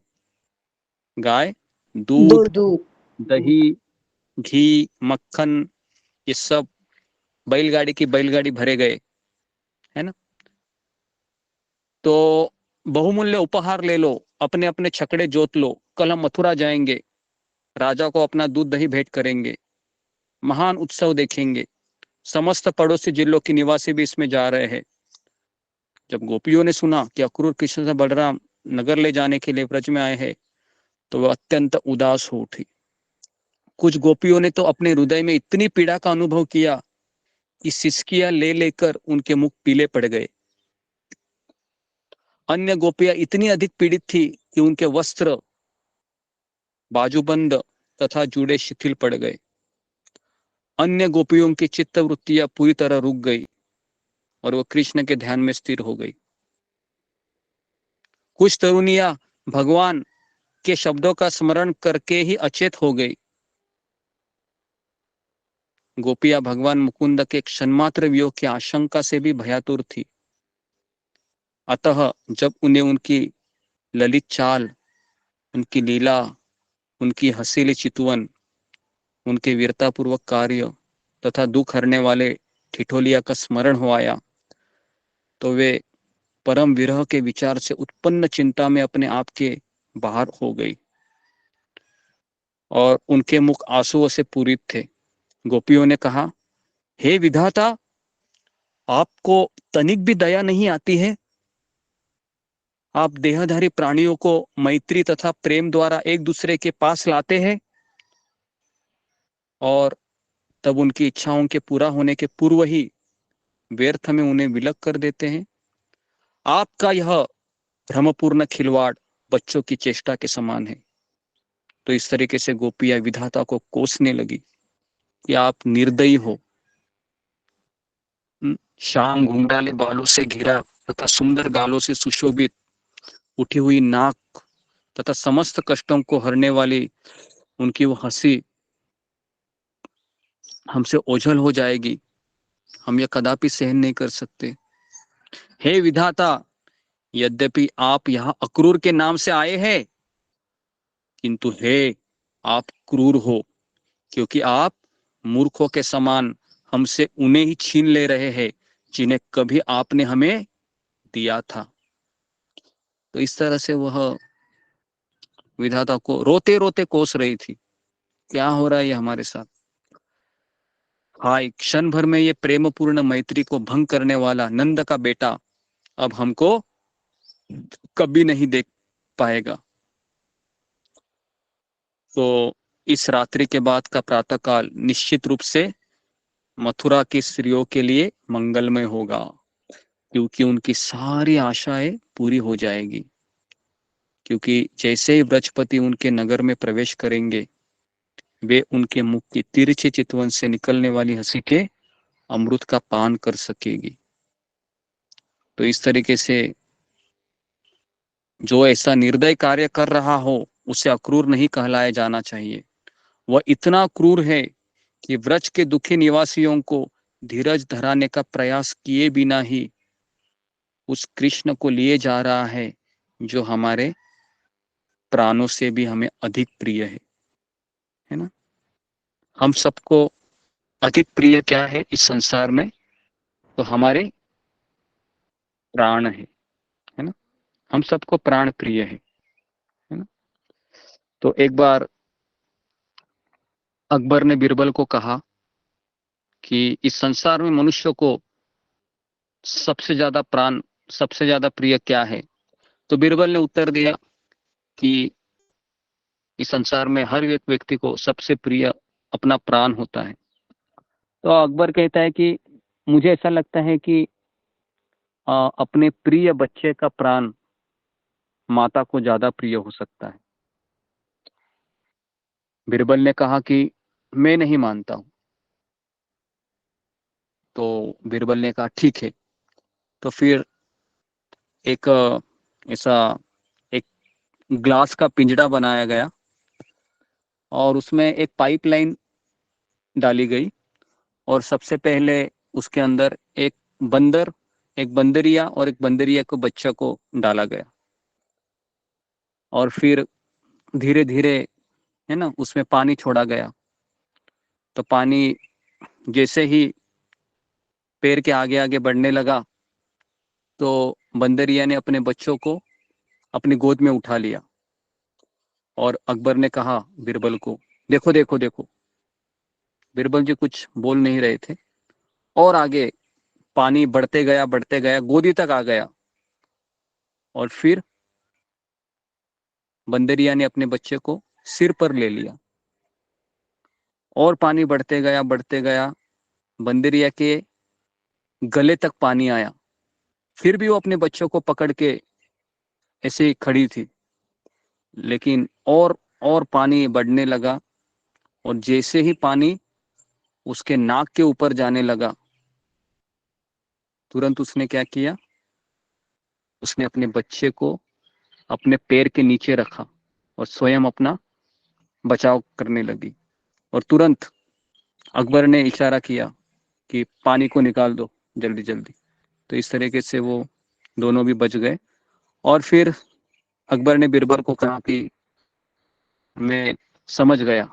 गाय दूध, दही, घी, मक्खन, ये सब बैलगाड़ी की बैलगाड़ी भरे गए, है ना। तो बहुमूल्य उपहार ले लो, अपने अपने छकड़े जोत लो, कल हम मथुरा जाएंगे, राजा को अपना दूध दही भेंट करेंगे, महान उत्सव देखेंगे, समस्त पड़ोसी जिलों के निवासी भी इसमें जा रहे हैं। जब गोपियों ने सुना कि अक्रूर कृष्ण से बलराम नगर ले जाने के लिए ब्रज में आए हैं, तो वह अत्यंत उदास हो उठी। कुछ गोपियों ने तो अपने हृदय में इतनी पीड़ा का अनुभव किया कि सिसकियां ले लेकर उनके मुख पीले पड़ गए। अन्य गोपियां इतनी अधिक पीड़ित थी कि उनके वस्त्र, बाजूबंद तथा जूड़े शिथिल पड़ गए। अन्य गोपियों की चित्त वृत्तियां पूरी तरह रुक गई और वो कृष्ण के ध्यान में स्थिर हो गई। कुछ तरुणियां भगवान के शब्दों का स्मरण करके ही अचेत हो गई। गोपियां भगवान मुकुंद के क्षणमात्र वियोग की आशंका से भी भयातुर थी। अतः जब उन्हें उनकी ललित चाल, उनकी लीला, उनकी हसीली चितवन, उनके वीरतापूर्वक कार्य तथा दुख हरने वाले ठिठोलिया का स्मरण हो आया तो वे परम विरह के विचार से उत्पन्न चिंता में अपने आप के बाहर हो गई और उनके मुख आंसुओं से पूरित थे। गोपियों ने कहा, हे विधाता, आपको तनिक भी दया नहीं आती है? आप देहधारी प्राणियों को मैत्री तथा प्रेम द्वारा एक दूसरे के पास लाते हैं और तब उनकी इच्छाओं के पूरा होने के पूर्व ही व्यर्थ में उन्हें विलग कर देते हैं। आपका यह भ्रमपूर्ण खिलवाड़ बच्चों की चेष्टा के समान है। तो इस तरीके से गोपियां विधाता को कोसने लगी कि आप निर्दयी हो। शाम घुंघराले बालों से घिरा तथा सुंदर गालों से सुशोभित, उठी हुई नाक तथा समस्त कष्टों को हरने वाली उनकी वो हंसी हमसे ओझल हो जाएगी, हम यह कदापि सहन नहीं कर सकते। हे विधाता, यद्यपि आप यहाँ अक्रूर के नाम से आए हैं, किंतु हे, आप क्रूर हो, क्योंकि आप मूर्खों के समान हमसे उन्हें ही छीन ले रहे हैं जिन्हें कभी आपने हमें दिया था। तो इस तरह से वह विधाता को रोते रोते कोस रही थी, क्या हो रहा है ये हमारे साथ। हाय, क्षण भर में ये प्रेमपूर्ण मैत्री को भंग करने वाला नंद का बेटा अब हमको कभी नहीं देख पाएगा। तो इस रात्रि के बाद का प्रातःकाल निश्चित रूप से मथुरा की स्त्रियों के लिए मंगलमय होगा, क्योंकि उनकी सारी आशाएं पूरी हो जाएगी। क्योंकि जैसे ही ब्रजपति उनके नगर में प्रवेश करेंगे, वे उनके मुख की तिरछी चितवन से निकलने वाली हंसी के अमृत का पान कर सकेगी। तो इस तरीके से जो ऐसा निर्दय कार्य कर रहा हो उसे अक्रूर नहीं कहलाया जाना चाहिए। वह इतना क्रूर है कि व्रज के दुखी निवासियों को धीरज धराने का प्रयास किए बिना ही उस कृष्ण को लिए जा रहा है जो हमारे प्राणों से भी हमें अधिक प्रिय है ना। हम सबको अधिक प्रिय क्या है इस संसार में? तो हमारे प्राण है ना। हम सबको प्राण प्रिय है ना। तो एक बार अकबर ने बीरबल को कहा कि इस संसार में मनुष्य को सबसे ज्यादा प्रिय क्या है? तो बीरबल ने उत्तर दिया कि इस संसार में हर एक व्यक्ति को सबसे प्रिय अपना प्राण होता है। तो अकबर कहता है कि मुझे ऐसा लगता है कि अपने प्रिय बच्चे का प्राण माता को ज्यादा प्रिय हो सकता है। बीरबल ने कहा कि मैं नहीं मानता हूं। तो बीरबल ने कहा ठीक है। तो फिर एक ऐसा एक ग्लास का पिंजड़ा बनाया गया और उसमें एक पाइपलाइन डाली गई और सबसे पहले उसके अंदर एक बंदर, एक बंदरिया और एक बंदरिया को बच्चा को डाला गया और फिर धीरे धीरे है ना उसमें पानी छोड़ा गया। तो पानी जैसे ही पैर के आगे आगे बढ़ने लगा तो बंदरिया ने अपने बच्चों को अपनी गोद में उठा लिया और अकबर ने कहा बीरबल को, देखो देखो देखो। बीरबल जी कुछ बोल नहीं रहे थे और आगे पानी बढ़ते गया गोदी तक आ गया और फिर बंदरिया ने अपने बच्चे को सिर पर ले लिया और पानी बढ़ते गया बंदरिया के गले तक पानी आया। फिर भी वो अपने बच्चों को पकड़ के ऐसे ही खड़ी थी, लेकिन और पानी बढ़ने लगा और जैसे ही पानी उसके नाक के ऊपर जाने लगा तुरंत उसने क्या किया, उसने अपने बच्चे को अपने पैर के नीचे रखा और स्वयं अपना बचाव करने लगी और तुरंत अकबर ने इशारा किया कि पानी को निकाल दो जल्दी जल्दी। तो इस तरीके से वो दोनों भी बच गए और फिर अकबर ने बीरबल को कहा कि मैं समझ गया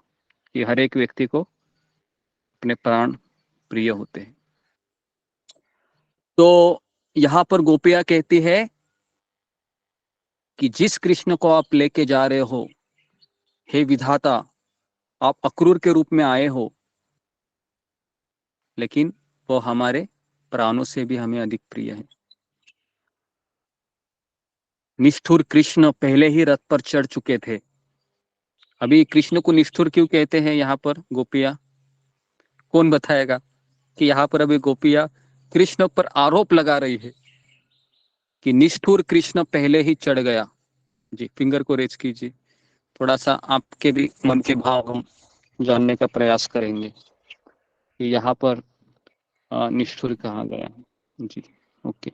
कि हर एक व्यक्ति को अपने प्राण प्रिय होते हैं। तो यहाँ पर गोपियां कहती है कि जिस कृष्ण को आप लेके जा रहे हो, हे विधाता, आप अक्रूर के रूप में आए हो, लेकिन वो हमारे प्राणों से भी हमें अधिक प्रिय है। निष्ठुर कृष्ण पहले ही रथ पर चढ़ चुके थे। अभी कृष्ण को निष्ठुर क्यों कहते हैं यहाँ पर गोपियां? कौन बताएगा कि यहाँ पर अभी गोपियां कृष्ण पर आरोप लगा रही है कि निष्ठुर कृष्ण पहले ही चढ़ गया। जी, फिंगर को रेज कीजिए। थोड़ा सा आपके भी मन के भाव हम जानने का प्रयास करेंगे कि यहाँ पर निष्ठुर कहाँ गया है। जी, ओके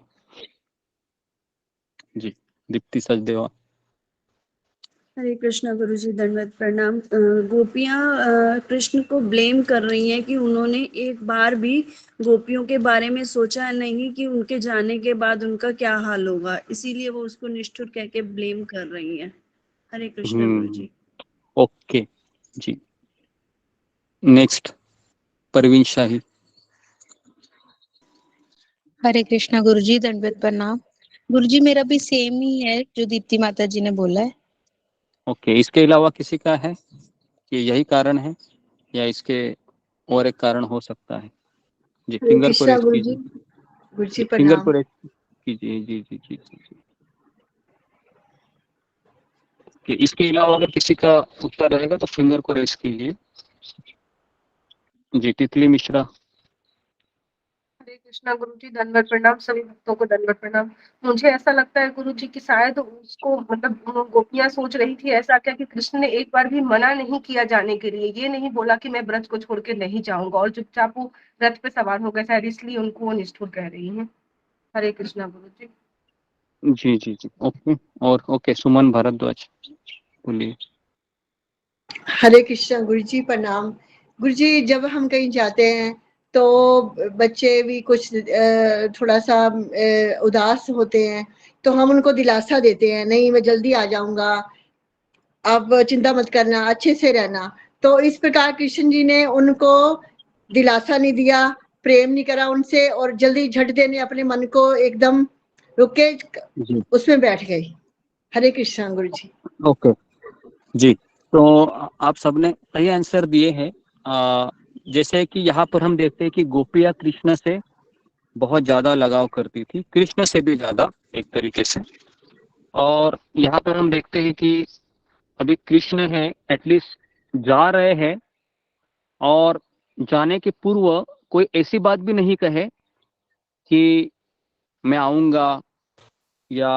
जी, दीप्ति सचदेवा। हरे कृष्णा गुरु जी, दंडवत प्रणाम। गोपियां कृष्ण को ब्लेम कर रही हैं कि उन्होंने एक बार भी गोपियों के बारे में सोचा नहीं कि उनके जाने के बाद उनका क्या हाल होगा, इसीलिए वो उसको निष्ठुर कह के ब्लेम कर रही हैं। हरे कृष्णा गुरु जी। ओके जी, नेक्स्ट परवीन शाही। हरे कृष्णा गुरु जी, दंडवत प्रणाम। गुरु जी, मेरा भी सेम ही है जो दीप्ति माता जी ने बोला है। ओके, इसके अलावा किसी का है कि यही कारण है या इसके और एक कारण हो सकता है? जी, हरे फिंगर को कृष्णा रेज गुरु जी। कीजिए। गुरु जी फिंगर को प्रणाम। रेज कीजिए। जी जी जी जी जी। कि इसके अलावा अगर किसी का उत्तर रहेगा तो फिंगर को रेज कीजिए। जी, तितली मिश्रा। हरे कृष्णा गुरु जी, दंडवत प्रणाम। सभी भक्तों को दंडवत प्रणाम। मुझे ऐसा लगता है गुरु जी कि शायद उसको मतलब गोपियां सोच रही थी ऐसा क्या कि कृष्ण ने एक बार भी मना नहीं किया जाने के लिए, ये नहीं बोला कि मैं ब्रज को छोड़ के नहीं जाऊंगा, और चुपचाप वो रथ पे सवार हो गए, शायद इसलिए उनको वो निष्ठुर कह रही हैं। हरे कृष्णा गुरु जी। जी जी जी, ओके। और ओके, सुमन भारद्वाज बोलिए। हरे कृष्णा गुरु जी प्रणाम। गुरु जी, जब हम कहीं जाते हैं तो बच्चे भी कुछ थोड़ा सा उदास होते हैं, तो हम उनको दिलासा देते हैं, नहीं मैं जल्दी आ जाऊंगा, आप चिंता मत करना, अच्छे से रहना। तो इस प्रकार कृष्ण जी ने उनको दिलासा नहीं दिया, प्रेम नहीं करा उनसे, और जल्दी झट देने अपने मन को एकदम रुके जी, उसमें बैठ गई। हरे कृष्णा गुरु जी। ओके जी। तो आप सबने सही आंसर दिए हैं। जैसे कि यहाँ पर हम देखते हैं कि गोपियां कृष्ण से बहुत ज्यादा लगाव करती थी, कृष्ण से भी ज्यादा एक तरीके से। और यहाँ पर हम देखते हैं कि अभी कृष्ण है, एटलीस्ट जा रहे हैं, और जाने के पूर्व कोई ऐसी बात भी नहीं कहे कि मैं आऊंगा, या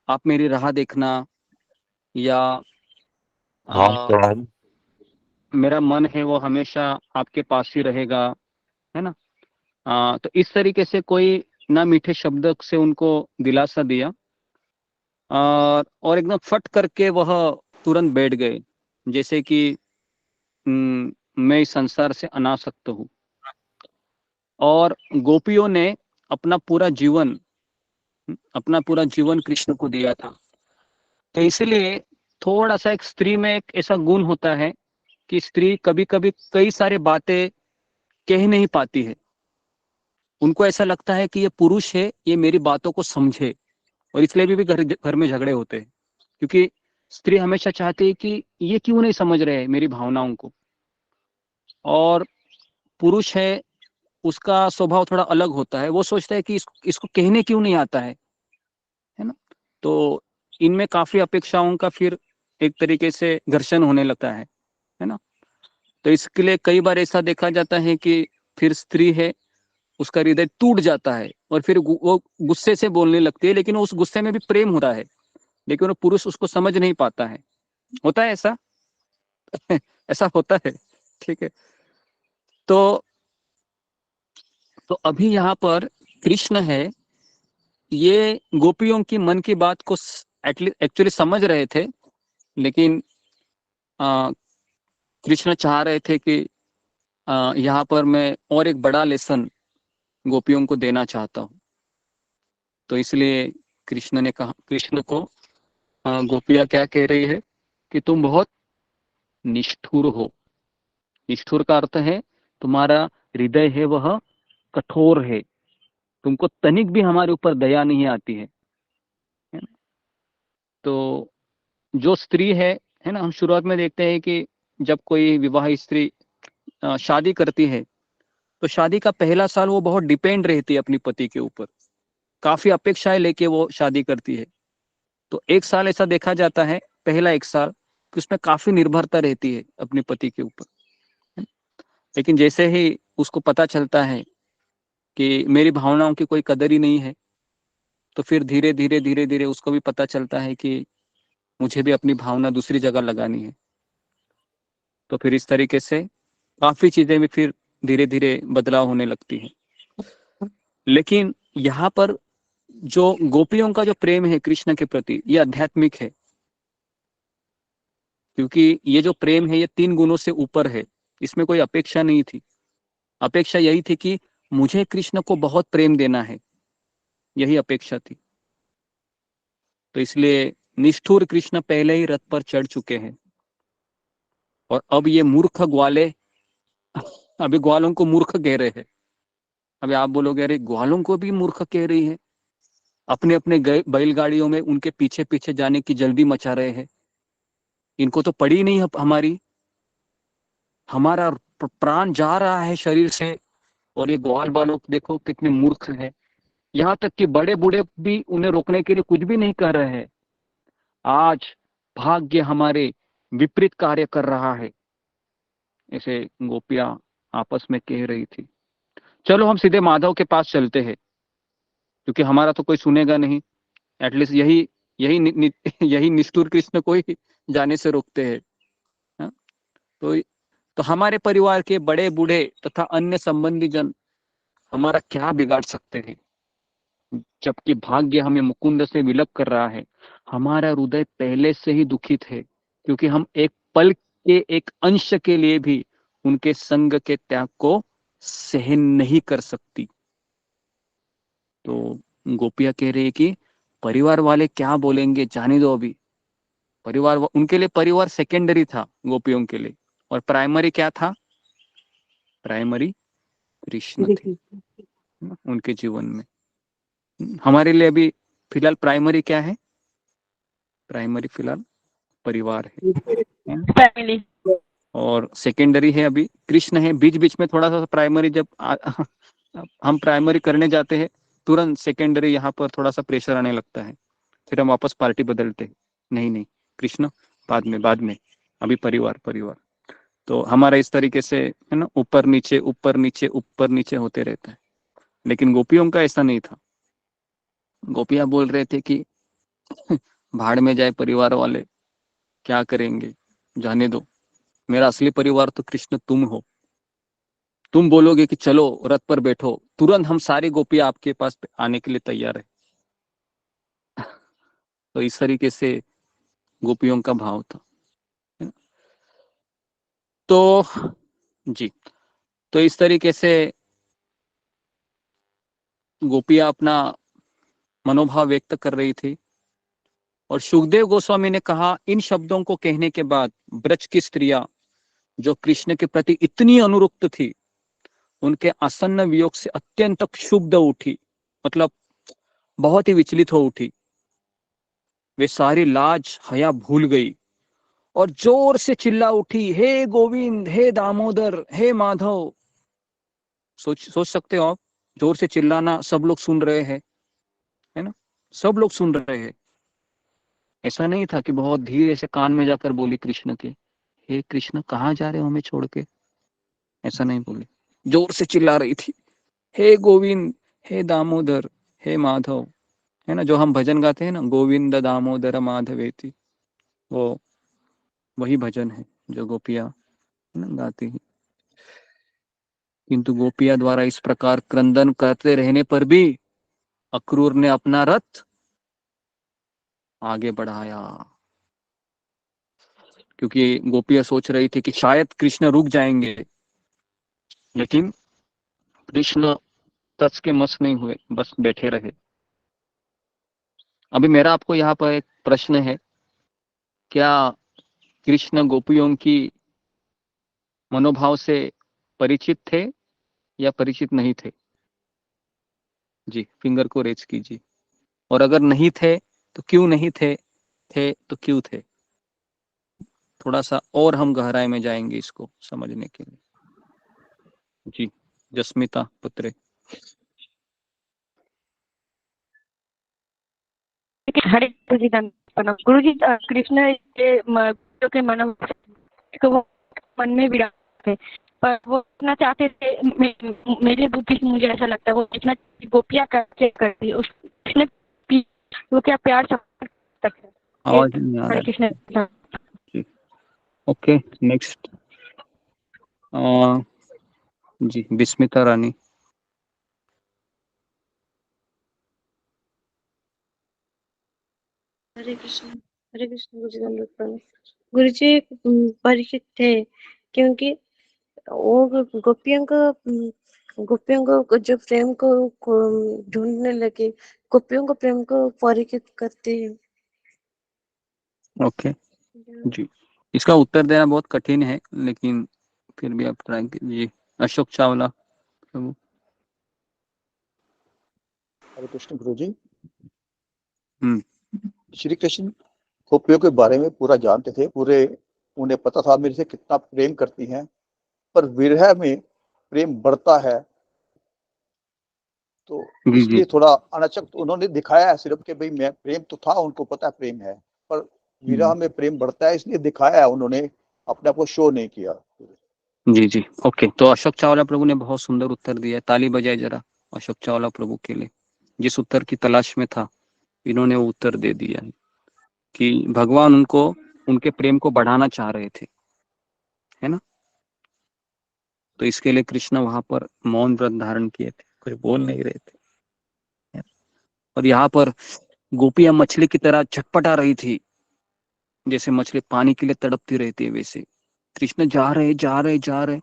आप मेरी राह देखना, या मेरा मन है वो हमेशा आपके पास ही रहेगा, है ना। तो इस तरीके से कोई ना मीठे शब्द से उनको दिलासा दिया, और एकदम फट करके वह तुरंत बैठ गए, जैसे कि मैं इस संसार से अनासक्त हूँ। और गोपियों ने अपना पूरा जीवन अपना पूरा जीवन कृष्ण को दिया था। तो इसलिए थोड़ा सा एक स्त्री में एक ऐसा गुण होता है कि स्त्री कभी कभी कई सारी बातें कह नहीं पाती है। उनको ऐसा लगता है कि ये पुरुष है, ये मेरी बातों को समझे, और इसलिए भी घर घर में झगड़े होते हैं, क्योंकि स्त्री हमेशा चाहती है कि ये क्यों नहीं समझ रहे हैं मेरी भावनाओं को। और पुरुष है, उसका स्वभाव थोड़ा अलग होता है, वो सोचता है कि इसको कहने क्यों नहीं आता है ना। तो इनमें काफी अपेक्षाओं का फिर एक तरीके से घर्षण होने लगता है ना। तो इसके लिए कई बार ऐसा देखा जाता है कि फिर स्त्री है, उसका हृदय टूट जाता है, और फिर वो गुस्से से बोलने लगती है, लेकिन उस गुस्से में भी प्रेम होता है, लेकिन वो पुरुष उसको समझ नहीं पाता है। होता है ऐसा ऐसा होता है, ठीक है। तो तो अभी यहाँ पर कृष्ण है, ये गोपियों की मन की बात को एक्चुअली समझ रहे थे, लेकिन कृष्ण चाह रहे थे कि यहाँ पर मैं और एक बड़ा लेसन गोपियों को देना चाहता हूँ। तो इसलिए कृष्ण को गोपियां क्या कह रही है कि तुम बहुत निष्ठुर हो। निष्ठुर का अर्थ है तुम्हारा हृदय है वह कठोर है, तुमको तनिक भी हमारे ऊपर दया नहीं आती है ना? तो जो स्त्री है ना, हम शुरुआत में देखते हैं कि जब कोई विवाहित स्त्री शादी करती है तो शादी का पहला साल वो बहुत डिपेंड रहती है अपनी पति के ऊपर, काफी अपेक्षाएं लेके वो शादी करती है। तो एक साल ऐसा देखा जाता है, पहला एक साल, कि उसमें काफी निर्भरता रहती है अपने पति के ऊपर। लेकिन जैसे ही उसको पता चलता है कि मेरी भावनाओं की कोई कदर ही नहीं है, तो फिर धीरे धीरे धीरे धीरे उसको भी पता चलता है कि मुझे भी अपनी भावना दूसरी जगह लगानी है। तो फिर इस तरीके से काफी चीजें भी फिर धीरे धीरे बदलाव होने लगती है। लेकिन यहाँ पर जो गोपियों का जो प्रेम है कृष्ण के प्रति, ये आध्यात्मिक है, क्योंकि ये जो प्रेम है ये 3 गुणों से ऊपर है। इसमें कोई अपेक्षा नहीं थी, अपेक्षा यही थी कि मुझे कृष्ण को बहुत प्रेम देना है, यही अपेक्षा थी। तो इसलिए निष्ठुर कृष्ण पहले ही रथ पर चढ़ चुके हैं, और अब ये मूर्ख ग्वाले अभी ग्वालों को मूर्ख कह रहे हैं। अभी आप बोलोगे अरे ग्वालों को भी मूर्ख कह रही है, अपने अपने बैलगाड़ियों में उनके पीछे पीछे जाने की जल्दी मचा रहे हैं, इनको तो पड़ी नहीं हमारी, हमारा प्राण जा रहा है शरीर से, और ये ग्वाल बालों देखो कितने मूर्ख है। यहाँ तक कि बड़े बूढ़े भी उन्हें रोकने के लिए कुछ भी नहीं कर रहे हैं। आज भाग्य हमारे विपरीत कार्य कर रहा है, ऐसे गोपियां आपस में कह रही थी। चलो हम सीधे माधव के पास चलते हैं, क्योंकि हमारा तो कोई सुनेगा नहीं, एटलीस्ट यही यही यही निष्ठुर कृष्ण को ही जाने से रोकते हैं। हाँ? तो हमारे परिवार के बड़े बूढ़े तथा अन्य संबंधी जन हमारा क्या बिगाड़ सकते हैं, जबकि भाग्य हमें मुकुंद से विलप कर रहा है। हमारा हृदय पहले से ही दुखित है, क्योंकि हम एक पल के एक अंश के लिए भी उनके संग के त्याग को सहन नहीं कर सकती। तो गोपियां कह रही है कि परिवार वाले क्या बोलेंगे जाने दो, अभी परिवार उनके लिए परिवार सेकेंडरी था गोपियों के लिए, और प्राइमरी क्या था? प्राइमरी कृष्ण थे उनके जीवन में। हमारे लिए अभी फिलहाल प्राइमरी क्या है? प्राइमरी फिलहाल परिवार है, फैमिली। और सेकेंडरी है अभी कृष्ण है। बीच बीच में थोड़ा सा प्राइमरी जब हम प्राइमरी करने जाते हैं, तुरंत सेकेंडरी यहाँ पर थोड़ा सा प्रेशर आने लगता है, फिर हम वापस पार्टी बदलते हैं, नहीं नहीं कृष्ण बाद में, अभी परिवार परिवार। तो हमारा इस तरीके से है ना, ऊपर नीचे ऊपर नीचे ऊपर नीचे होते रहता है। लेकिन गोपियों का ऐसा नहीं था। गोपियां बोल रहे थे कि भाड़ में जाए परिवार वाले, क्या करेंगे, जाने दो, मेरा असली परिवार तो कृष्ण तुम हो। तुम बोलोगे कि चलो रथ पर बैठो, तुरंत हम सारी गोपियां आपके पास आने के लिए तैयार है। तो इस तरीके से गोपियों का भाव था। तो जी, तो इस तरीके से गोपियां अपना मनोभाव व्यक्त कर रही थी। और सुखदेव गोस्वामी ने कहा, इन शब्दों को कहने के बाद ब्रज की स्त्रियां जो कृष्ण के प्रति इतनी अनुरक्त थी, उनके आसन्न वियोग से अत्यंत क्षुब्ध उठी, मतलब बहुत ही विचलित हो उठी। वे सारी लाज हया भूल गई और जोर से चिल्ला उठी, हे गोविंद, हे दामोदर, हे माधव। सोच सकते हो आप, जोर से चिल्लाना, सब लोग सुन रहे हैं, है ना, सब लोग सुन रहे हैं। ऐसा नहीं था कि बहुत धीरे से कान में जाकर बोली कृष्ण के, हे कृष्ण कहाँ जा रहे हो हमें छोड़ के, ऐसा नहीं बोली, जोर से चिल्ला रही थी, हे गोविंद, हे दामोदर, हे माधव। है ना, जो हम भजन गाते हैं ना, गोविंद दामोदर माधवेति, वो वही भजन है जो गोपियां गाती हैं। किंतु गोपियां द्वारा इस प्रकार क्रंदन करते रहने पर भी अक्रूर ने अपना रथ आगे बढ़ाया, क्योंकि गोपियां सोच रही थी कि शायद कृष्ण रुक जाएंगे, लेकिन कृष्ण तस के मस नहीं हुए, बस बैठे रहे। अभी मेरा आपको यहाँ पर एक प्रश्न है, क्या कृष्ण गोपियों की मनोभाव से परिचित थे या परिचित नहीं थे? जी, फिंगर को रेज कीजिए। और अगर नहीं थे तो क्यों नहीं थे, थे तो क्यों थे। थोड़ा सा और हम गहराई में जाएंगे इसको समझने के लिए। जी, जस्मिता पुत्रे। हरे गुरु जी गुरु जी कृष्ण के मन को वो मन में विराट थे, पर वो इतना चाहते थे, मेरे बुद्धि से मुझे ऐसा लगता है वो इतना गोपियां कैसे करती उस कृष्ण की, वो क्या प्यार समझ सकते हैं। आवाज नहीं आ रहा हरे है। कृष्ण। जी, ओके, नेक्स्ट। जी, बिस्मिता रानी। हरे कृष्ण गुरु जी दंडवत प्रणाम। गुरु जी परिचित थे क्योंकि वो गोपियों को जो प्रेम को ढूंढने लगे, गोपियों को प्रेम को परिचित करते हैं। ओके जी, इसका उत्तर देना बहुत कठिन है, लेकिन फिर भी आप ट्राई कीजिए। अशोक चावला प्रभु। हरे कृष्ण गुरु जी। हम्म। श्री कृष्ण गोपियों के बारे में पूरा जानते थे, पूरे उन्हें पता था मेरे से कितना प्रेम करती हैं, पर विरह में प्रेम बढ़ता है, तो जी जी इसलिए थोड़ा अनचक उन्होंने दिखाया है सिर्फ कि भाई मैं प्रेम तो था, उनको पता है प्रेम है, पर विरह में प्रेम बढ़ता है इसलिए दिखाया है, उन्होंने अपने आप को शो नहीं किया। जी जी ओके, तो अशोक चावला प्रभु ने बहुत सुंदर उत्तर दिया। ताली बजाए जरा अशोक चावला प्रभु के लिए। जिस उत्तर की तलाश में था, इन्होंने वो उत्तर दे दिया है कि भगवान उनको उनके प्रेम को बढ़ाना चाह रहे थे, है ना। तो इसके लिए कृष्ण वहां पर मौन व्रत धारण किए थे, कुछ बोल नहीं रहे थे। और यहाँ पर गोपियां मछली की तरह छटपटा रही थी, जैसे मछली पानी के लिए तड़पती रहती है वैसे। कृष्ण जा रहे जा रहे जा रहे,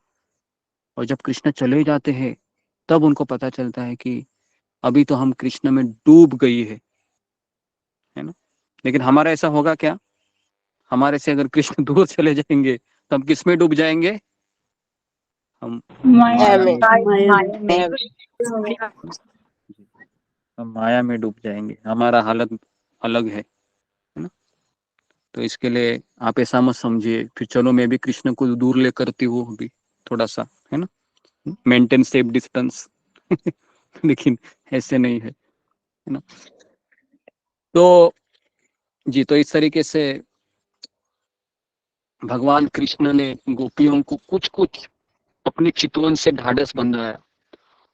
और जब कृष्ण चले जाते हैं तब उनको पता चलता है कि अभी तो हम कृष्ण में डूब गई है ना। लेकिन हमारा ऐसा होगा क्या? हमारे से अगर कृष्ण दूर चले जाएंगे तो हम किस में डूब जाएंगे? हम माया में। हम माया में डूब जाएंगे। हमारा हालत अलग है ना। तो इसके लिए आप ऐसा मत समझिए फिर चलो मैं भी कृष्ण को दूर ले करती हूँ अभी थोड़ा सा, है ना, मेंटेन सेफ डिस्टेंस। लेकिन ऐसे नहीं है ना। तो जी, तो इस तरीके से भगवान कृष्ण ने गोपियों को कुछ कुछ अपनी चितवन से ढाढ़स बंधाया,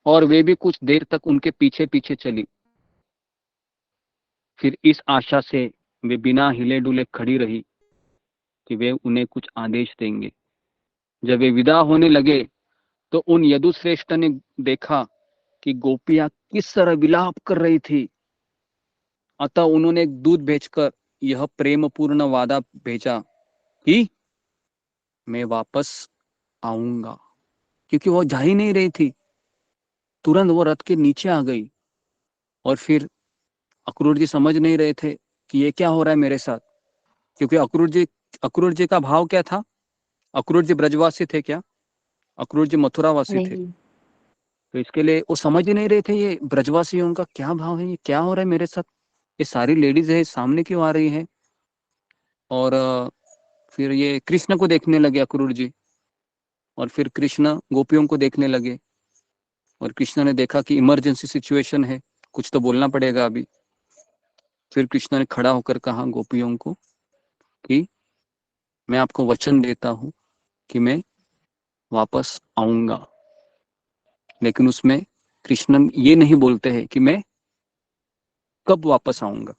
और वे भी कुछ देर तक उनके पीछे पीछे चली। फिर इस आशा से वे बिना हिले डुले खड़ी रही कि वे उन्हें कुछ आदेश देंगे। जब वे विदा होने लगे तो उन यदुश्रेष्ठ ने देखा कि गोपियां किस तरह विलाप कर रही थी। अतः उन्होंने एक दूत भेजकर यह प्रेमपूर्ण वादा भेजा कि मैं वापस आऊंगा, क्योंकि वो जा ही नहीं रही थी। तुरंत वो रथ के नीचे आ गई, और फिर अक्रूर जी समझ नहीं रहे थे कि ये क्या हो रहा है मेरे साथ, क्योंकि अक्रूर जी का भाव क्या था? अक्रूर जी ब्रजवासी थे क्या? अक्रूर जी मथुरावासी थे। तो इसके लिए वो समझ ही नहीं रहे थे ये ब्रजवासियों का क्या भाव है, ये क्या हो रहा है मेरे साथ, ये सारी लेडीज है सामने क्यों आ रही है। और फिर ये कृष्ण को देखने लगे अक्रूर जी, और फिर कृष्ण गोपियों को देखने लगे, और कृष्ण ने देखा कि इमरजेंसी सिचुएशन है, कुछ तो बोलना पड़ेगा अभी। फिर कृष्ण ने खड़ा होकर कहा गोपियों को कि मैं आपको वचन देता हूं कि मैं वापस आऊंगा। लेकिन उसमें कृष्ण ये नहीं बोलते हैं कि मैं कब वापस आऊंगा।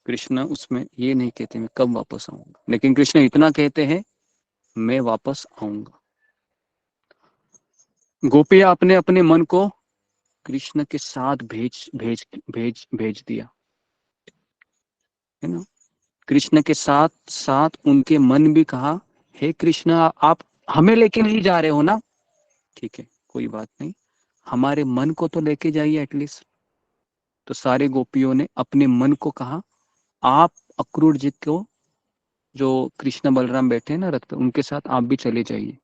कृष्ण उसमें ये नहीं कहते मैं कब वापस आऊंगा, लेकिन कृष्ण इतना कहते हैं मैं वापस आऊंगा। गोपियां अपने अपने मन को कृष्ण के साथ भेज भेज भेज भेज दिया, है ना। कृष्ण के साथ साथ उनके मन भी कहा हे कृष्ण, आप हमें लेके नहीं जा रहे हो ना, ठीक है कोई बात नहीं, हमारे मन को तो लेके जाइए एटलीस्ट। तो सारे गोपियों ने अपने मन को कहा आप अक्रूर जी को, जो कृष्ण बलराम बैठे हैं ना रथ पे, उनके साथ आप भी चले जाइए,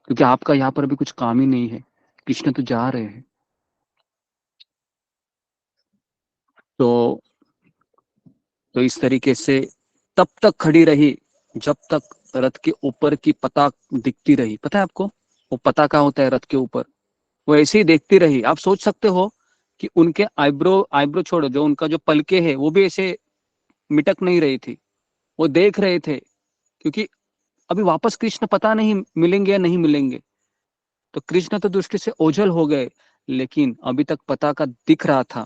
क्योंकि आपका यहाँ पर भी कुछ काम ही नहीं है, कृष्ण तो जा रहे हैं। तो इस तरीके से तब तक खड़ी रही जब तक रथ के ऊपर की पताक दिखती रही। पता है आपको वो पताका होता है रथ के ऊपर, वो ऐसे ही देखती रही। आप सोच सकते हो कि उनके आईब्रो छोड़ो, जो उनका जो पलके है वो भी ऐसे मिटक नहीं रही थी, वो देख रहे थे, क्योंकि अभी वापस कृष्ण पता नहीं मिलेंगे या नहीं मिलेंगे। तो कृष्ण तो दृष्टि से ओझल हो गए, लेकिन अभी तक पताका दिख रहा था,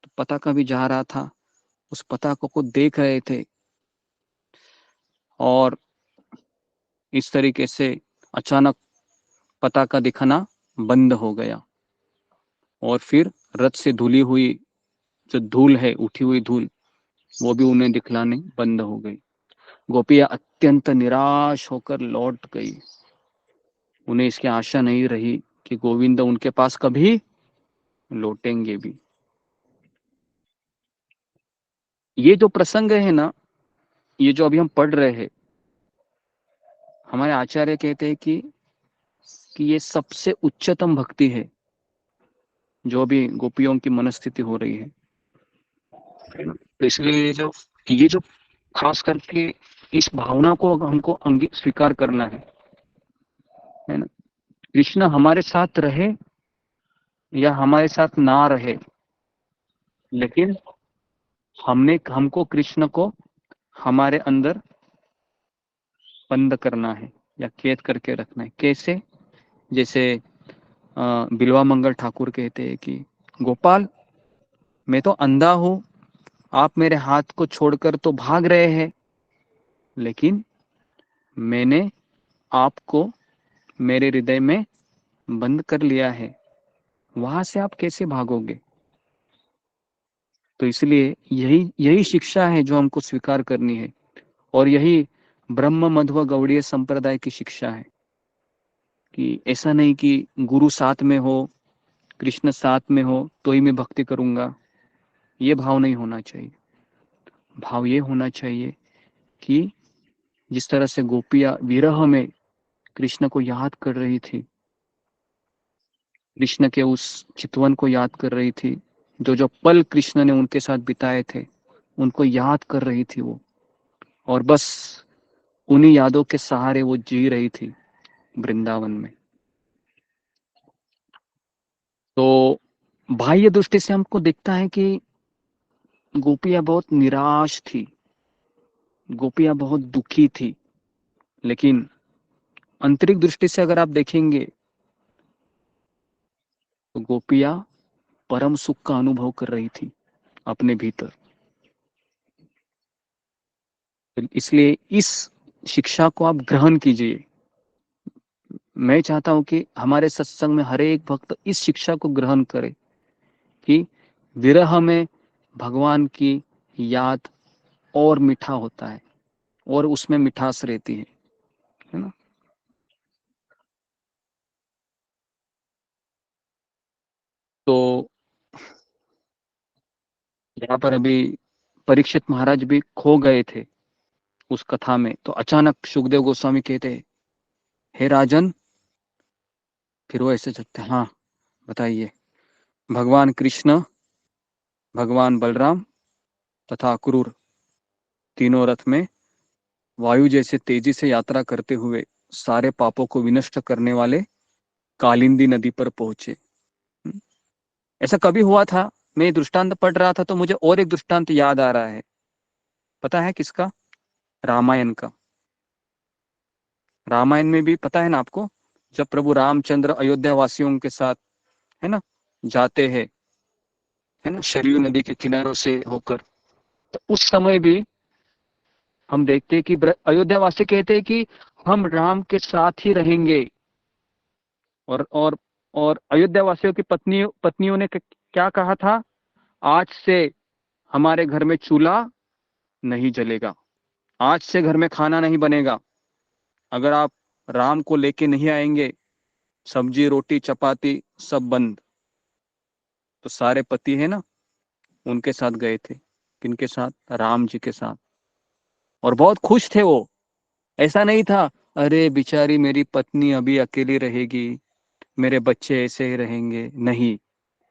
तो पताका भी जा रहा था, उस पताका को देख रहे थे। और इस तरीके से अचानक पताका दिखना बंद हो गया, और फिर रथ से धुली हुई जो धूल है, उठी हुई धूल, वो भी उन्हें दिखलाने बंद हो गई। गोपियां अत्यंत निराश होकर लौट गई। उन्हें इसकी आशा नहीं रही कि गोविंद उनके पास कभी लौटेंगे भी। ये जो प्रसंग है ना, ये जो अभी हम पढ़ रहे हैं, हमारे आचार्य कहते हैं कि ये सबसे उच्चतम भक्ति है जो अभी गोपियों की मनस्थिति हो रही है। तो इसलिए ये जो खास करके इस भावना को हमको स्वीकार करना है ना। कृष्ण हमारे साथ रहे या हमारे साथ ना रहे, लेकिन हमको कृष्ण को हमारे अंदर बंद करना है या कैद करके रखना है। कैसे? जैसे बिल्वा मंगल ठाकुर कहते हैं कि गोपाल, मैं तो अंधा हूं, आप मेरे हाथ को छोड़कर तो भाग रहे हैं, लेकिन मैंने आपको मेरे हृदय में बंद कर लिया है, वहां से आप कैसे भागोगे? तो इसलिए यही शिक्षा है जो हमको स्वीकार करनी है, और यही ब्रह्म मध्व गौड़ीय संप्रदाय की शिक्षा है कि ऐसा नहीं कि गुरु साथ में हो, कृष्ण साथ में हो तो ही मैं भक्ति करूंगा। ये भाव नहीं होना चाहिए। भाव ये होना चाहिए कि जिस तरह से गोपियां विरह में कृष्ण को याद कर रही थी, कृष्ण के उस चितवन को याद कर रही थी, जो पल कृष्ण ने उनके साथ बिताए थे उनको याद कर रही थी वो, और बस उन्हीं यादों के सहारे वो जी रही थी वृंदावन में। तो बाह्य दृष्टि से हमको दिखता है कि गोपियां बहुत निराश थी, गोपियां बहुत दुखी थी, लेकिन आंतरिक दृष्टि से अगर आप देखेंगे तो गोपियां परम सुख का अनुभव कर रही थी अपने भीतर। इसलिए इस शिक्षा को आप ग्रहण कीजिए। मैं चाहता हूं कि हमारे सत्संग में हर एक भक्त इस शिक्षा को ग्रहण करे कि विरह में भगवान की याद और मीठा होता है, और उसमें मिठास रहती है ना। तो यहाँ पर अभी परीक्षित महाराज भी खो गए थे उस कथा में। तो अचानक सुखदेव गोस्वामी कहते हैं, हे राजन, फिर वो ऐसे चलते, हाँ बताइए। भगवान कृष्ण, भगवान बलराम तथा अक्रूर तीनों रथ में वायु जैसे तेजी से यात्रा करते हुए सारे पापों को विनष्ट करने वाले कालिंदी नदी पर पहुंचे। ऐसा कभी हुआ था? मैं दृष्टांत पढ़ रहा था तो मुझे और एक दृष्टांत याद आ रहा है। पता है किसका? रामायण का। रामायण में भी पता है ना आपको, जब प्रभु रामचंद्र अयोध्या वासियों के साथ है ना जाते हैं, है ना, शरयू नदी के किनारों से होकर, तो उस समय भी हम देखते हैं कि अयोध्या वासी कहते हैं कि हम राम के साथ ही रहेंगे। और अयोध्या वासियों की पत्नियों ने क्या कहा था? आज से हमारे घर में चूल्हा नहीं जलेगा, आज से घर में खाना नहीं बनेगा, अगर आप राम को लेके नहीं आएंगे, सब्जी रोटी चपाती सब बंद। तो सारे पति है ना उनके साथ गए थे। किनके साथ? राम जी के साथ। और बहुत खुश थे वो। ऐसा नहीं था अरे बेचारी मेरी पत्नी अभी अकेली रहेगी, मेरे बच्चे ऐसे ही रहेंगे, नहीं,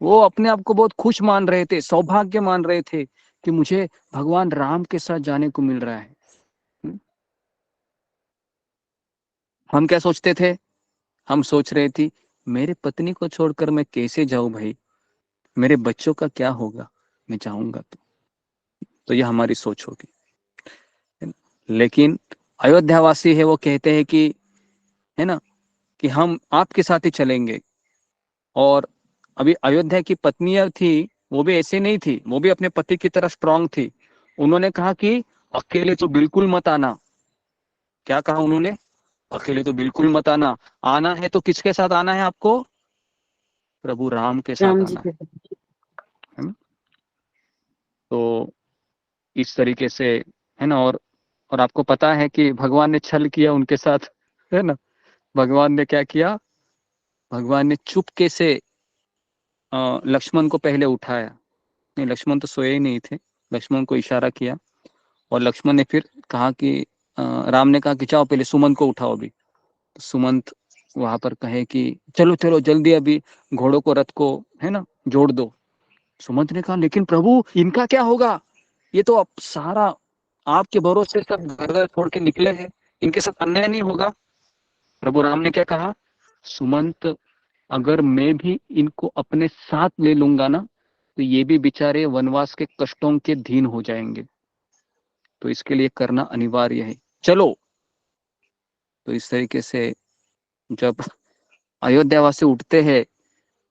वो अपने आप को बहुत खुश मान रहे थे, सौभाग्य मान रहे थे कि मुझे भगवान राम के साथ जाने को मिल रहा है। हम क्या सोचते थे? हम सोच रहे थे मेरे पत्नी को छोड़कर मैं कैसे जाऊं भाई, मेरे बच्चों का क्या होगा, मैं जाऊंगा तो ये हमारी सोच होगी। लेकिन अयोध्यावासी है वो कहते हैं कि, है ना, कि हम आपके साथ ही चलेंगे। और अभी अयोध्या की पत्नियां थी, वो भी ऐसे नहीं थी, वो भी अपने पति की तरह स्ट्रांग थी। उन्होंने कहा कि अकेले तो बिल्कुल मत आना। क्या कहा उन्होंने? अकेले तो बिल्कुल मत आना, आना है तो किसके साथ आना है आपको? प्रभु राम के साथ राम जी आना के है ना। तो इस तरीके से, है ना। और आपको पता है कि भगवान ने छल किया उनके साथ, है ना। भगवान ने क्या किया? भगवान ने चुपके से लक्ष्मण को पहले उठाया। नहीं, लक्ष्मण तो सोए ही नहीं थे। लक्ष्मण को इशारा किया और लक्ष्मण ने फिर कहा कि राम ने कहा कि जाओ पहले सुमंत को उठाओ अभी। तो सुमंत वहां पर कहे कि चलो चलो जल्दी अभी घोड़ों को, रथ को, है ना, जोड़ दो। सुमंत ने कहा लेकिन प्रभु इनका क्या होगा? ये तो अब सारा आपके भरोसे सब घर छोड़ के निकले हैं, इनके साथ अन्याय नहीं होगा? प्रभु राम ने क्या कहा? सुमंत, अगर मैं भी इनको अपने साथ ले लूंगा ना, तो ये भी बेचारे वनवास के कष्टों के अधीन हो जाएंगे, तो इसके लिए करना अनिवार्य है, चलो। तो इस तरीके से जब अयोध्यावासी उठते हैं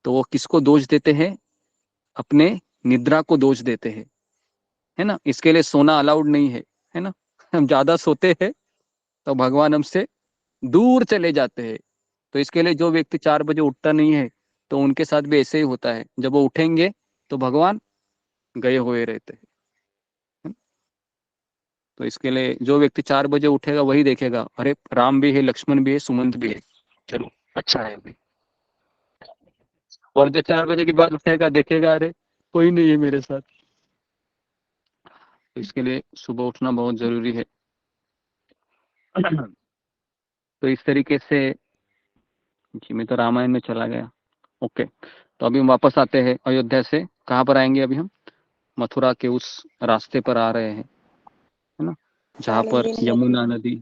तो वो किसको दोष देते हैं? अपने निद्रा को दोष देते हैं, है ना। इसके लिए सोना अलाउड नहीं है ना। हम ज्यादा सोते हैं तो भगवान हमसे दूर चले जाते हैं। तो इसके लिए जो व्यक्ति 4 बजे उठता नहीं है, तो उनके साथ भी ऐसे ही होता है, जब वो उठेंगे तो भगवान गए हुए रहते हैं। तो इसके लिए जो व्यक्ति 4 बजे उठेगा वही देखेगा, अरे राम भी है, लक्ष्मण भी है, सुमंत भी है, चलो अच्छा है अभी। और जो 4 बजे के बाद उठेगा, देखेगा अरे कोई नहीं है मेरे साथ। तो इसके लिए सुबह उठना बहुत जरूरी है। तो इस तरीके से, जी मैं तो रामायण में चला गया। ओके, तो अभी हम वापस आते हैं अयोध्या से। कहाँ पर आएंगे अभी हम? मथुरा के उस रास्ते पर आ रहे हैं, है ना, जहाँ पर यमुना नदी,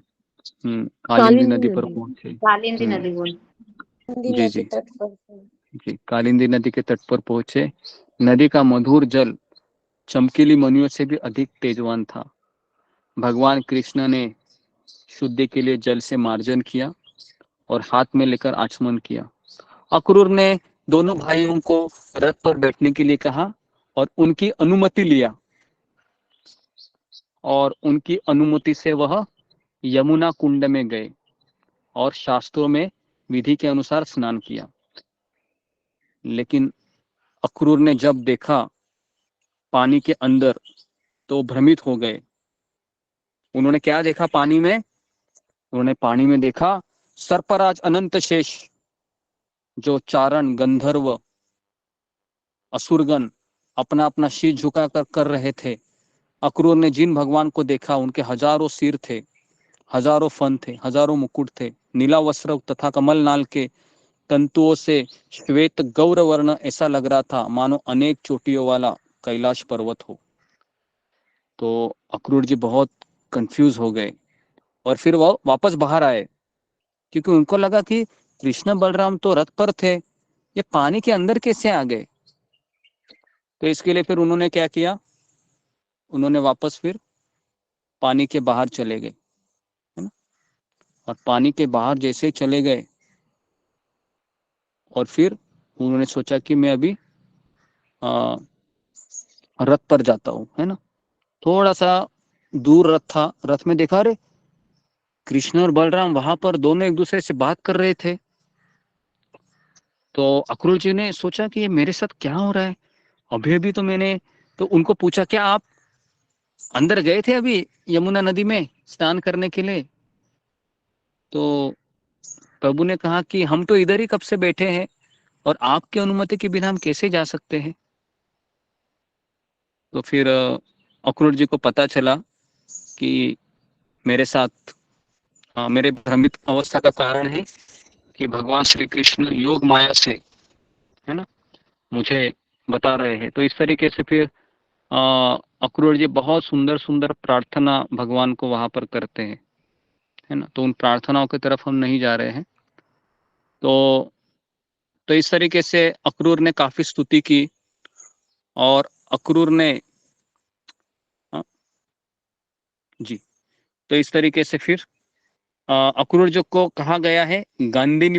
कालिंदी नदी पर पहुंचे। कालिंदी नदी बोल जी जी जी, कालिंदी नदी के तट पर पहुंचे। नदी का मधुर जल चमकीली मणियों से भी अधिक तेजवान था। भगवान कृष्ण ने शुद्धि के लिए जल से मार्जन किया और हाथ में लेकर आचमन किया। अक्रूर ने दोनों भाइयों को रथ पर बैठने के लिए कहा और उनकी अनुमति लिया, और उनकी अनुमति से वह यमुना कुंड में गए और शास्त्रों में विधि के अनुसार स्नान किया। लेकिन अक्रूर ने जब देखा पानी के अंदर तो भ्रमित हो गए। उन्होंने क्या देखा पानी में? उन्होंने पानी में देखा सर्पराज अनंत शेष, जो चारण, गंधर्व, असुरगण अपना अपना शीश झुकाकर कर रहे थे। अक्रूर ने जिन भगवान को देखा उनके हजारों सिर थे, हजारों फन थे, हजारों मुकुट थे, नीला वस्त्र तथा कमल नाल के तंतुओं से श्वेत गौर वर्ण, ऐसा लग रहा था मानो अनेक चोटियों वाला कैलाश पर्वत हो। तो अक्रूर जी बहुत कंफ्यूज हो गए और फिर वो वापस बाहर आए, क्योंकि उनको लगा कि कृष्ण बलराम तो रथ पर थे, ये पानी के अंदर कैसे आ गए। तो इसके लिए फिर उन्होंने क्या किया? उन्होंने वापस फिर पानी के बाहर चले गए, है ना। और पानी के बाहर जैसे ही चले गए, और फिर उन्होंने सोचा कि मैं अभी रथ पर जाता हूँ, है ना। थोड़ा सा दूर रथ था, रथ में देखा रे कृष्ण और बलराम वहां पर दोनों एक दूसरे से बात कर रहे थे। तो अक्रूर जी ने सोचा कि ये मेरे साथ क्या हो रहा है, अभी अभी तो मैंने, तो उनको पूछा क्या आप अंदर गए थे अभी यमुना नदी में स्नान करने के लिए? तो प्रभु ने कहा कि हम तो इधर ही कब से बैठे हैं और आपकी अनुमति के बिना हम कैसे जा सकते हैं। तो फिर अक्रूर जी को पता चला कि मेरे साथ मेरे भ्रमित अवस्था का कारण है कि भगवान श्री कृष्ण योग माया से, है ना, मुझे बता रहे हैं। तो इस तरीके से फिर अक्रूर जी बहुत सुंदर सुंदर प्रार्थना भगवान को वहां पर करते हैं, है ना। तो उन प्रार्थनाओं की तरफ हम नहीं जा रहे हैं। तो इस तरीके से अक्रूर ने काफी स्तुति की, और अक्रूर ने जी, तो इस तरीके से फिर अक्रूर जो को कहा गया है गांधीनी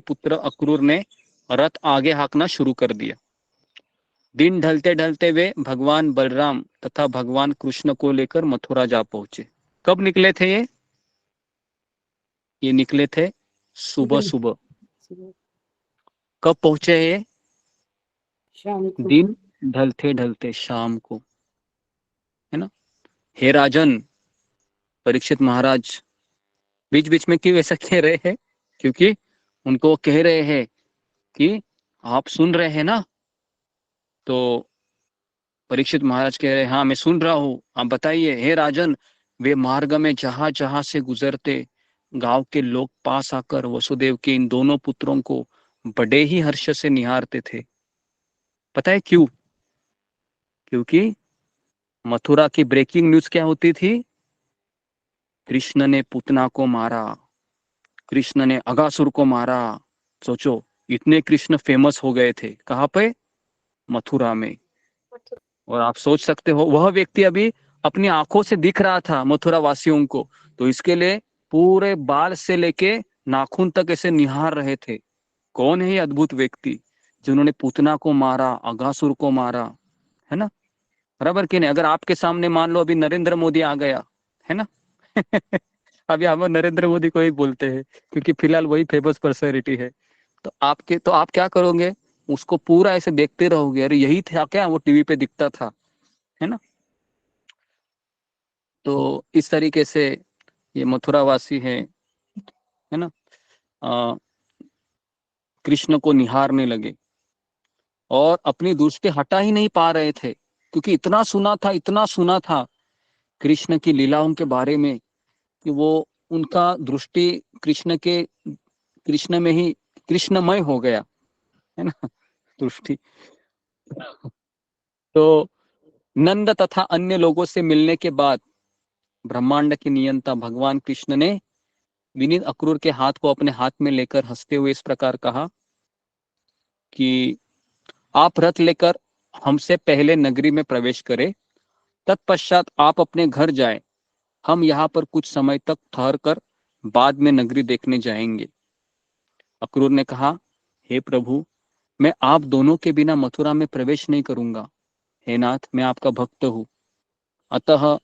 पुत्र अक्रूर ने रथ आगे हाँकना शुरू कर दिया। दिन ढलते ढलते वे भगवान बलराम तथा भगवान कृष्ण को लेकर मथुरा जा पहुंचे। कब निकले थे ये निकले थे सुबह सुबह। कब पहुंचे ये? दिन ढलते ढलते शाम को, है ना। हे राजन, परीक्षित महाराज बीच बीच में क्यों ऐसा कह रहे हैं? क्योंकि उनको कह रहे हैं कि आप सुन रहे हैं ना। तो परीक्षित महाराज कह रहे हैं हाँ मैं सुन रहा हूँ, आप बताइए। हे राजन, वे मार्ग में जहां जहां से गुजरते गांव के लोग पास आकर वसुदेव के इन दोनों पुत्रों को बड़े ही हर्ष से निहारते थे। पता है क्यों? क्योंकि मथुरा की ब्रेकिंग न्यूज क्या होती थी? कृष्ण ने पूतना को मारा, कृष्ण ने अगासुर को मारा। सोचो, इतने कृष्ण फेमस हो गए थे। कहाँ पे? मथुरा में। और आप सोच सकते हो वह व्यक्ति अभी अपनी आंखों से दिख रहा था मथुरा वासियों को, तो इसके लिए पूरे बाल से लेके नाखून तक ऐसे निहार रहे थे। कौन है ये अद्भुत व्यक्ति जिन्होंने पूतना को मारा, अगासुर को मारा, है ना। बराबर कि नहीं? अगर आपके सामने मान लो अभी नरेंद्र मोदी आ गया, है ना अभी हम नरेंद्र मोदी को ही बोलते हैं क्योंकि फिलहाल वही फेमस पर्सनैलिटी है। तो आप क्या करोगे? उसको पूरा ऐसे देखते रहोगे, अरे यही था क्या, वो टीवी पे दिखता था, है ना। तो इस तरीके से ये मथुरा वासी है ना, कृष्ण को निहारने लगे और अपनी दृष्टि हटा ही नहीं पा रहे थे, क्योंकि इतना सुना था कृष्ण की लीलाओं के बारे में कि वो उनका दृष्टि कृष्ण में ही कृष्णमय हो गया, है ना, दृष्टि। तो नंद तथा अन्य लोगों से मिलने के बाद ब्रह्मांड के नियंता भगवान कृष्ण ने विनीत अक्रूर के हाथ को अपने हाथ में लेकर हंसते हुए इस प्रकार कहा कि आप रथ लेकर हमसे पहले नगरी में प्रवेश करें, तत्पश्चात आप अपने घर जाएं। हम यहाँ पर कुछ समय तक ठहर कर बाद में नगरी देखने जाएंगे। अक्रूर ने कहा, हे प्रभु, मैं आप दोनों के बिना मथुरा में प्रवेश नहीं करूंगा। हे नाथ, मैं आपका भक्त हूँ, अतः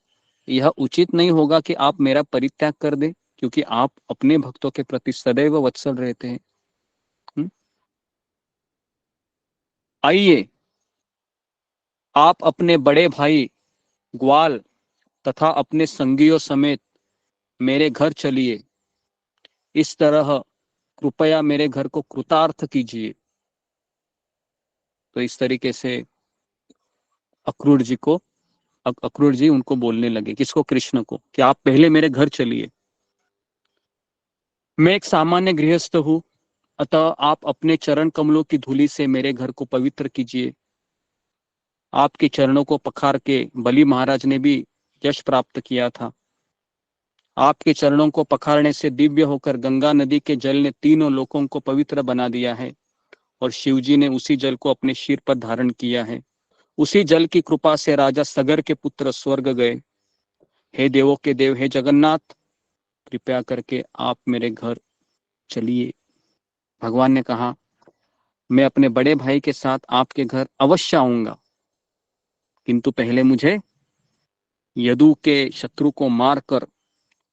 यह उचित नहीं होगा कि आप मेरा परित्याग कर दें, क्योंकि आप अपने भक्तों के प्रति सदैव वत्सल रहते हैं। आइए, आप अपने बड़े भाई ग्वाल तथा अपने संगियों समेत मेरे घर चलिए। इस तरह कृपया मेरे घर को कृतार्थ कीजिए। तो इस तरीके से अक्रूर जी उनको बोलने लगे, किसको? कृष्ण को, कि आप पहले मेरे घर चलिए। मैं एक सामान्य गृहस्थ हूँ, अतः आप अपने चरण कमलों की धूलि से मेरे घर को पवित्र कीजिए। आपके चरणों को पखार के बलि महाराज ने भी यश प्राप्त किया था। आपके चरणों को पखारने से दिव्य होकर गंगा नदी के जल ने तीनों लोकों को पवित्र बना दिया है, और शिवजी ने उसी जल को अपने सिर पर धारण किया है। उसी जल की कृपा से राजा सगर के पुत्र स्वर्ग गए। हे देवों के देव, हे जगन्नाथ, कृपया करके आप मेरे घर चलिए। भगवान ने कहा, मैं अपने बड़े भाई के साथ आपके घर अवश्य आऊंगा, किंतु पहले मुझे यदु के शत्रु को मारकर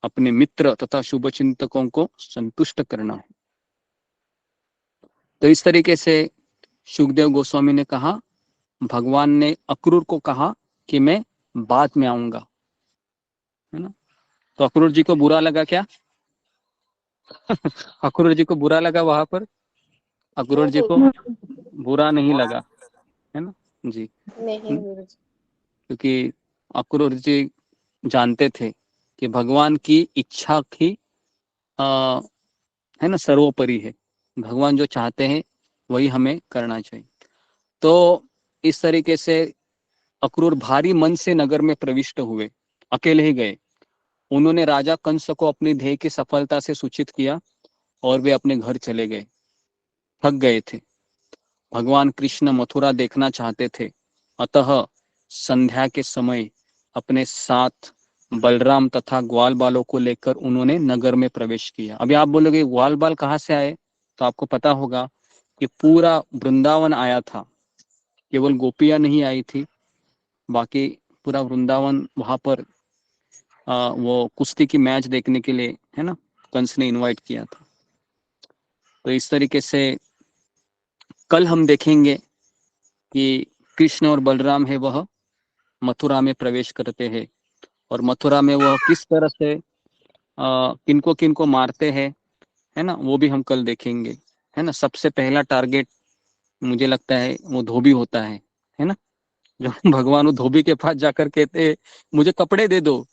अपने मित्र तथा शुभचिंतकों को संतुष्ट करना है। तो इस तरीके से सुखदेव गोस्वामी ने कहा, भगवान ने अक्रूर को कहा कि मैं बाद में आऊंगा, है ना। तो अक्रूर जी को बुरा लगा क्या? अक्रूर जी को बुरा लगा वहां पर? अक्रूर जी को बुरा नहीं लगा, है ना जी। नहीं गुरुजी। क्योंकि अक्रूर जी जानते थे कि भगवान की इच्छा की है ना सर्वोपरि है। भगवान जो चाहते हैं वही हमें करना चाहिए। तो इस तरीके से अक्रूर भारी मन से नगर में प्रविष्ट हुए, अकेले ही गए। उन्होंने राजा कंस को अपनी ध्येय की सफलता से सूचित किया और वे अपने घर चले गए। थक गए थे। भगवान कृष्ण मथुरा देखना चाहते थे, अतः संध्या के समय अपने साथ बलराम तथा ग्वाल बालों को लेकर उन्होंने नगर में प्रवेश किया। अभी आप बोलोगे ग्वाल बाल कहाँ से आए, तो आपको पता होगा कि पूरा वृंदावन आया था, केवल गोपियां नहीं आई थी, बाकी पूरा वृंदावन वहां पर वो कुश्ती की मैच देखने के लिए, है ना, कंस ने इनवाइट किया था। तो इस तरीके से कल हम देखेंगे कि कृष्ण और बलराम है वह मथुरा में प्रवेश करते हैं, और मथुरा में वह किस तरह से किनको किनको मारते हैं, है ना, वो भी हम कल देखेंगे, है ना। सबसे पहला टारगेट मुझे लगता है वो धोबी होता है ना। जो भगवान वो धोबी के पास जाकर कहते हैं मुझे कपड़े दे दो,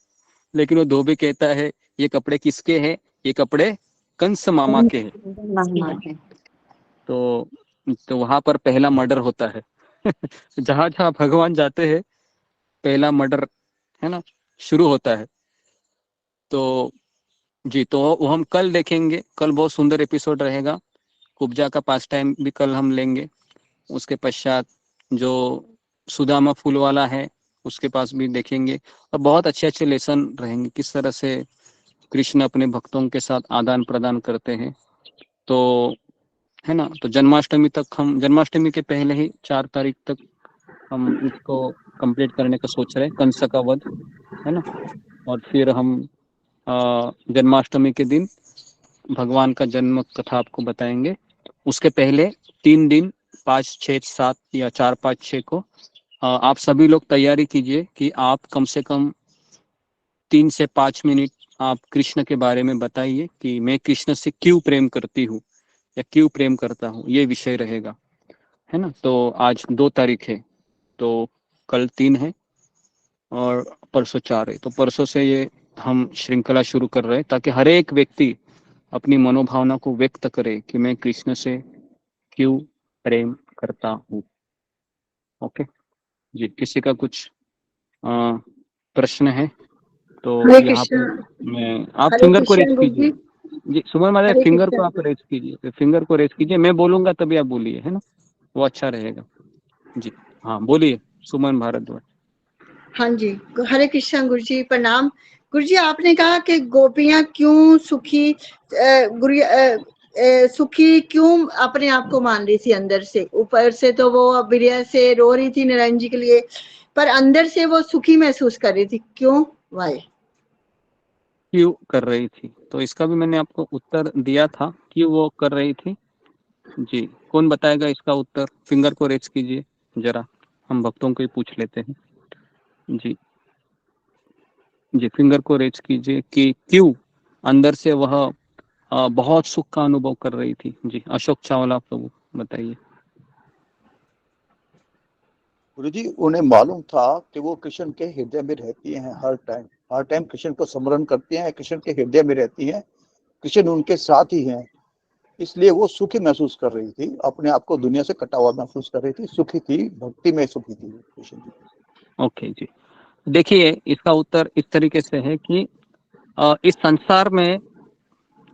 लेकिन वो धोबी कहता है ये कपड़े किसके हैं, ये कपड़े कंस मामा के हैं। तो वहां पर पहला मर्डर होता है। जहां जहां भगवान जाते हैं पहला मर्डर, है ना, शुरू होता है। तो जी, तो वो हम कल देखेंगे। कल बहुत सुंदर एपिसोड रहेगा। कुब्जा का पास टाइम भी कल हम लेंगे। उसके पश्चात जो सुदामा फूल वाला है उसके पास भी देखेंगे, और बहुत अच्छे अच्छे लेसन रहेंगे किस तरह से कृष्ण अपने भक्तों के साथ आदान प्रदान करते हैं। तो है ना, तो जन्माष्टमी तक हम, जन्माष्टमी के पहले ही 4 तारीख तक हम इसको कंप्लीट करने का सोच रहे हैं, कंस का वध, है ना। और फिर हम जन्माष्टमी के दिन भगवान का जन्म कथा आपको बताएंगे। उसके पहले 3 दिन 5, 6, 7 या 4, 5, 6 को आप सभी लोग तैयारी कीजिए कि आप कम से कम 3 से 5 मिनट आप कृष्ण के बारे में बताइए कि मैं कृष्ण से क्यों प्रेम करती हूँ या क्यों प्रेम करता हूँ, ये विषय रहेगा, है ना। तो आज 2 तारीख है, तो कल 3 है और परसों 4 है। तो परसों से ये हम श्रृंखला शुरू कर रहे हैं ताकि हर एक व्यक्ति अपनी मनोभावना को व्यक्त करे कि मैं कृष्ण से क्यों प्रेम करता हूँ। ओके जी, किसी का कुछ प्रश्न है तो हरे यहाँ कृष्ण। पर मैं, आप हरे फिंगर को रेज कृष्ण गुरु कीजिए। जी। जी सुमन माता, हरे फिंगर को कृष्ण। आप रेज कीजिए, फिंगर को रेज कीजिए, मैं बोलूंगा तभी आप बोलिए, है ना, वो अच्छा रहेगा। जी हाँ बोलिए सुमन भारद्वाज। हाँ जी, हरे कृष्ण गुरु जी, प्रणाम। गुरु जी, आपने कहा कि गोपियां क्यों सुखी, सुखी क्यों अपने आप को मान रही थी अंदर से। ऊपर से तो वो बिरिया से रो रही थी नारायण जी के लिए, पर अंदर से वो सुखी महसूस कर रही थी, क्यों, वाई? क्यों कर रही थी, तो इसका भी मैंने आपको उत्तर दिया था कि वो कर रही थी। जी, कौन बताएगा इसका उत्तर, फिंगर को रेज कीजिए जरा, हम भक्तों को ही पूछ लेते हैं। जी जी, फिंगर को रेज कीजिए कि क्यों अंदर से वह बहुत सुख का अनुभव कर रही थी। जी अशोक चावला प्रभु बताइए। गुरु जी, उन्हें मालूम था कि वो कृष्ण के हृदय में रहती हैं, हर टाइम कृष्ण को स्मरण करती हैं, कृष्ण के हृदय में रहती हैं, कृष्ण उनके साथ ही हैं, इसलिए वो सुखी महसूस कर रही थी, अपने आप को दुनिया से कटा हुआ महसूस कर रही थी, सुखी थी, भक्ति में सुखी थी कृष्ण जी। ओके जी, देखिए इसका उत्तर इस तरीके से है कि इस संसार में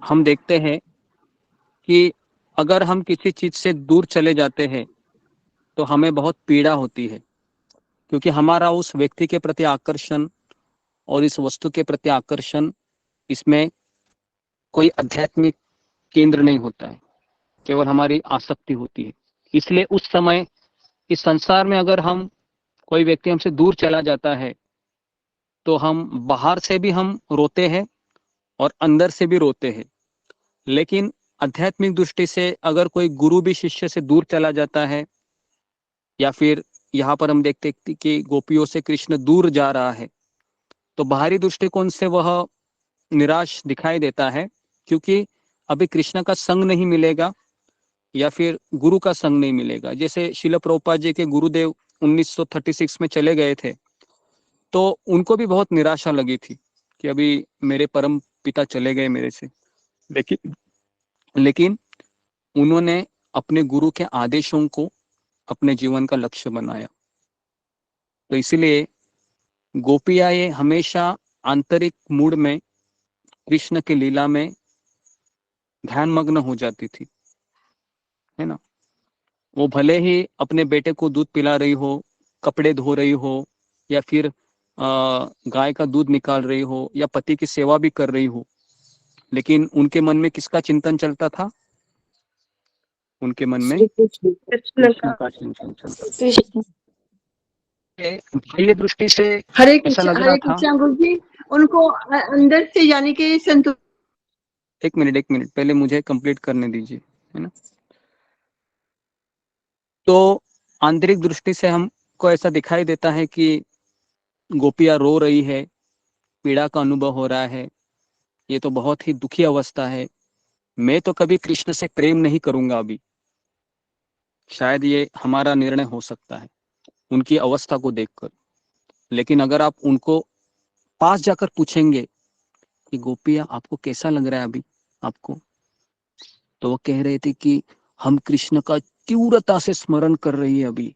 हम देखते हैं कि अगर हम किसी चीज से दूर चले जाते हैं तो हमें बहुत पीड़ा होती है, क्योंकि हमारा उस व्यक्ति के प्रति आकर्षण और इस वस्तु के प्रति आकर्षण, इसमें कोई आध्यात्मिक केंद्र नहीं होता है, केवल हमारी आसक्ति होती है। इसलिए उस समय इस संसार में अगर हम, कोई व्यक्ति हमसे दूर चला जाता है तो हम बाहर से भी हम रोते हैं और अंदर से भी रोते हैं। लेकिन आध्यात्मिक दृष्टि से अगर कोई गुरु भी शिष्य से दूर चला जाता है, या फिर यहाँ पर हम देखते हैं कि गोपियों से कृष्ण दूर जा रहा है, तो बाहरी दृष्टिकोण से वह निराश दिखाई देता है, क्योंकि अभी कृष्ण का संग नहीं मिलेगा या फिर गुरु का संग नहीं मिलेगा। जैसे शिल प्रभुपाद जी के गुरुदेव 1936 में चले गए थे, तो उनको भी बहुत निराशा लगी थी कि अभी मेरे परम पिता चले गए मेरे से। लेकिन लेकिन उन्होंने अपने गुरु के आदेशों को अपने जीवन का लक्ष्य बनाया। तो इसलिए गोपियां ये हमेशा आंतरिक मूड में कृष्ण की लीला में ध्यान मग्न हो जाती थी, है ना। वो भले ही अपने बेटे को दूध पिला रही हो, कपड़े धो रही हो, या फिर गाय का दूध निकाल रही हो, या पति की सेवा भी कर रही हो, लेकिन उनके मन में किसका चिंतन चलता था? उनके मन में कृष्ण का चिंतन चलता था। बाह्य दृष्टि से ऐसा लग रहा हरे था। कृष्णा गुरु जी, उनको अंदर से यानी कि एक मिनट पहले मुझे कंप्लीट करने दीजिए, है ना। तो आंतरिक दृष्टि से हमको ऐसा दिखाई देता है कि गोपियां रो रही है, पीड़ा का अनुभव हो रहा है, ये तो बहुत ही दुखी अवस्था है, मैं तो कभी कृष्ण से प्रेम नहीं करूंगा अभी। शायद ये हमारा निर्णय हो सकता है उनकी अवस्था को देखकर। लेकिन अगर आप उनको पास जाकर पूछेंगे कि गोपियां आपको कैसा लग रहा है अभी आपको, तो वो कह रहे थे कि हम कृष्ण का तीव्रता से स्मरण कर रही है अभी,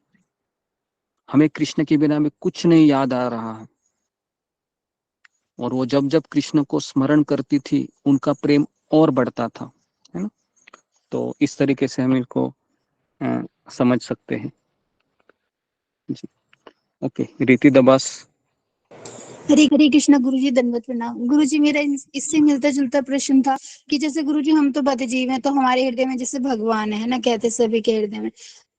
हमें कृष्ण के बिना में कुछ नहीं याद आ रहा है। और वो जब जब कृष्ण को स्मरण करती थी उनका प्रेम और बढ़ता था, है ना। तो इस तरीके से हम इसको समझ सकते हैं जी। ओके, रीति दबास। हरे हरे कृष्णा गुरुजी, दंडवत प्रणाम। गुरुजी, मेरा इससे मिलता जुलता प्रश्न था कि जैसे गुरुजी हम तो बद्ध जीव हैं, तो हमारे हृदय में जैसे भगवान है ना, कहते सभी के हृदय में।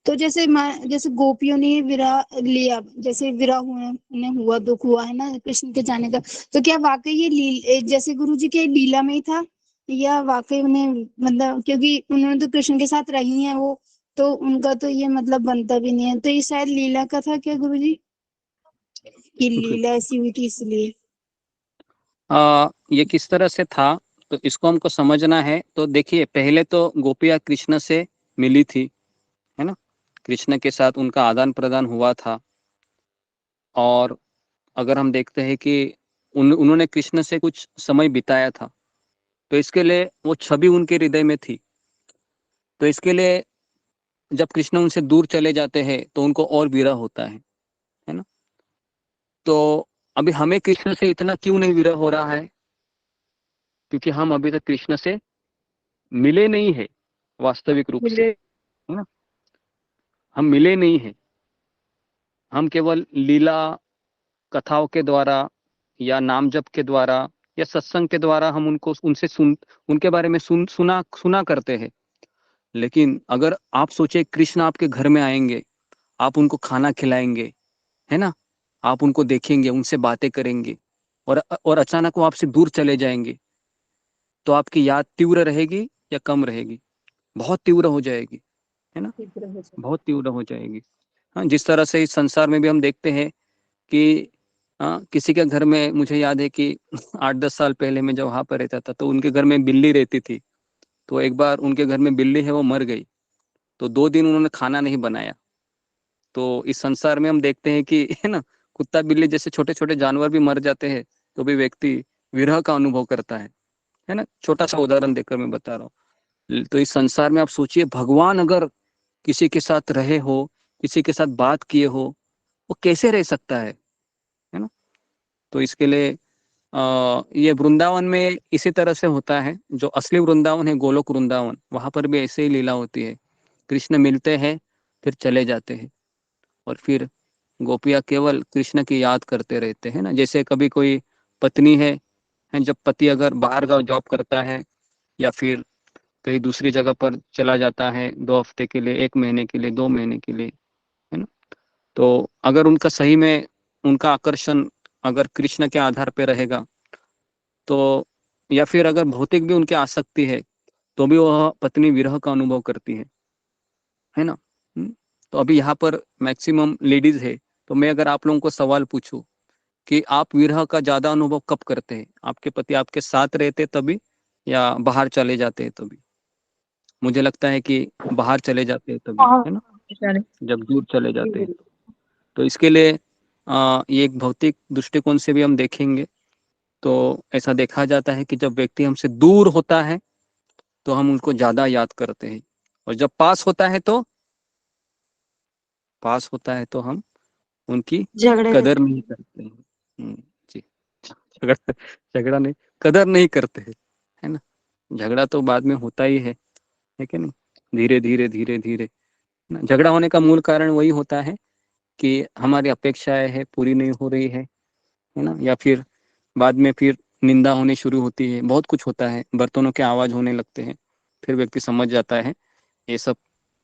तो जैसे गोपियों ने विरह लिया, जैसे विरह उन्हें हुआ, दुख हुआ है ना कृष्ण के जाने का, तो क्या वाकई ये जैसे गुरुजी के लीला में ही था, या वाकई उन्हें मतलब, क्योंकि उन्होंने तो कृष्ण के साथ रही है वो, तो उनका तो ये मतलब बनता भी नहीं है, तो ये शायद लीला का था क्या गुरुजी, कि लीला ऐसी हुई थी इसलिए? ये किस तरह से था, तो इसको हमको समझना है। तो देखिए, पहले तो गोपियां कृष्ण से मिली थी, है ना, कृष्ण के साथ उनका आदान प्रदान हुआ था। और अगर हम देखते हैं कि उन्होंने कृष्ण से कुछ समय बिताया था, तो इसके लिए वो छवि उनके हृदय में थी। तो इसके लिए जब कृष्ण उनसे दूर चले जाते हैं तो उनको और विरह होता है ना। तो अभी हमें कृष्ण से इतना क्यों नहीं विरह हो रहा है? क्योंकि हम अभी तक कृष्ण से मिले नहीं है वास्तविक रूप से, है ना। हम मिले नहीं है, हम केवल लीला कथाओं के द्वारा या नाम जप के द्वारा या सत्संग के द्वारा हम उनके बारे में सुना करते हैं। लेकिन अगर आप सोचे कृष्ण आपके घर में आएंगे, आप उनको खाना खिलाएंगे, है ना, आप उनको देखेंगे, उनसे बातें करेंगे, और अचानक वो आपसे दूर चले जाएंगे, तो आपकी याद तीव्र रहेगी या कम रहेगी? बहुत तीव्र हो जाएगी, है ना, बहुत तीव्र हो जाएगी। हाँ, जिस तरह से इस संसार में भी हम देखते हैं कि किसी के घर में, मुझे याद है कि 8-10 साल पहले मैं जब वहाँ पर रहता था, तो उनके घर में बिल्ली रहती थी। तो एक बार उनके घर में बिल्ली है, वो मर गई, तो 2 दिन उन्होंने खाना नहीं बनाया। तो इस संसार में हम देखते हैं कि, है ना, कुत्ता बिल्ली जैसे छोटे छोटे जानवर भी मर जाते हैं, तो भी व्यक्ति विरह का अनुभव करता है ना। छोटा सा उदाहरण देकर मैं बता रहा हूँ। तो इस संसार में आप सोचिए, भगवान अगर किसी के साथ रहे हो, किसी के साथ बात किए हो, वो कैसे रह सकता है ना। तो इसके लिए ये वृंदावन में इसी तरह से होता है। जो असली वृंदावन है, गोलोक वृंदावन, वहां पर भी ऐसे ही लीला होती है। कृष्ण मिलते हैं, फिर चले जाते हैं, और फिर गोपियां केवल कृष्ण की याद करते रहते हैं ना। जैसे कभी कोई पत्नी है, जब पति अगर बाहर का जॉब करता है या फिर कहीं दूसरी जगह पर चला जाता है 2 हफ्ते के लिए, 1 महीने के लिए, 2 महीने के लिए, है ना, तो अगर उनका सही में उनका आकर्षण अगर कृष्ण के आधार पे रहेगा, तो या फिर अगर भौतिक भी उनकी आसक्ति है, तो भी वह पत्नी विरह का अनुभव करती है ना। तो अभी यहाँ पर मैक्सिमम लेडीज है, तो मैं अगर आप लोगों को सवाल पूछूं कि आप विरह का ज्यादा अनुभव कब करते हैं, आपके पति आपके साथ रहते तभी या बाहर चले जाते हैं तभी? मुझे लगता है कि बाहर चले जाते हैं तभी, है ना, जब दूर चले जाते हैं। तो इसके लिए ये एक भौतिक दृष्टिकोण से भी हम देखेंगे तो ऐसा देखा जाता है कि जब व्यक्ति हमसे दूर होता है तो हम उनको ज्यादा याद करते हैं, और जब पास होता है तो हम उनकी कदर नहीं करते हैं। जी, झगड़ा नहीं, कदर नहीं करते हैं, है ना। झगड़ा तो बाद में होता ही है कि नहीं, धीरे धीरे धीरे धीरे ना। झगड़ा होने का मूल कारण वही होता है कि हमारी अपेक्षाएं है पूरी नहीं हो रही है ना, या फिर बाद में फिर निंदा होनी शुरू होती है, बहुत कुछ होता है, बर्तनों के आवाज होने लगते हैं। फिर व्यक्ति समझ जाता है ये सब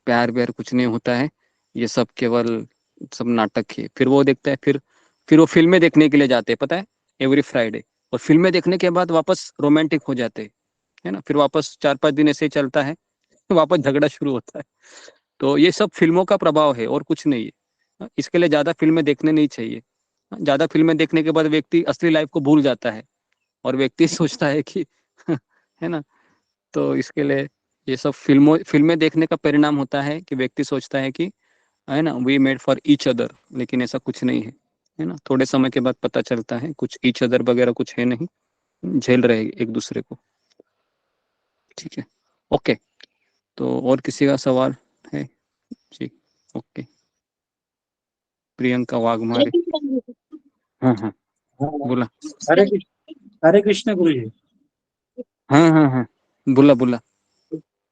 प्यार व्यार कुछ नहीं होता है, ये सब केवल सब नाटक है। फिर वो देखता है, फिर वो फिल्में देखने के लिए जाते हैं, पता है, एवरी फ्राइडे। और फिल्में देखने के बाद वापस रोमांटिक हो जाते हैं, है ना। फिर वापस 4-5 दिन ऐसे ही चलता है, वापस झगड़ा शुरू होता है। तो ये सब फिल्मों का प्रभाव है और कुछ नहीं है। इसके लिए ज्यादा फिल्में देखने नहीं चाहिए। ज्यादा फिल्में देखने के बाद व्यक्ति असली लाइफ को भूल जाता है और व्यक्ति सोचता है कि है ना। तो इसके लिए ये सब फिल्में देखने का परिणाम होता है कि व्यक्ति सोचता है कि, है ना, we made for each other, लेकिन ऐसा कुछ नहीं है ना। थोड़े समय के बाद पता चलता है कुछ ईच अदर वगैरह कुछ है नहीं, झेल रहे एक दूसरे को। ठीक है, ओके। तो और किसी का सवाल है? जी, ओके। प्रियंका वाघमारे, हाँ हाँ बोला। हरे कृष्ण गुरुजी. हाँ बोला.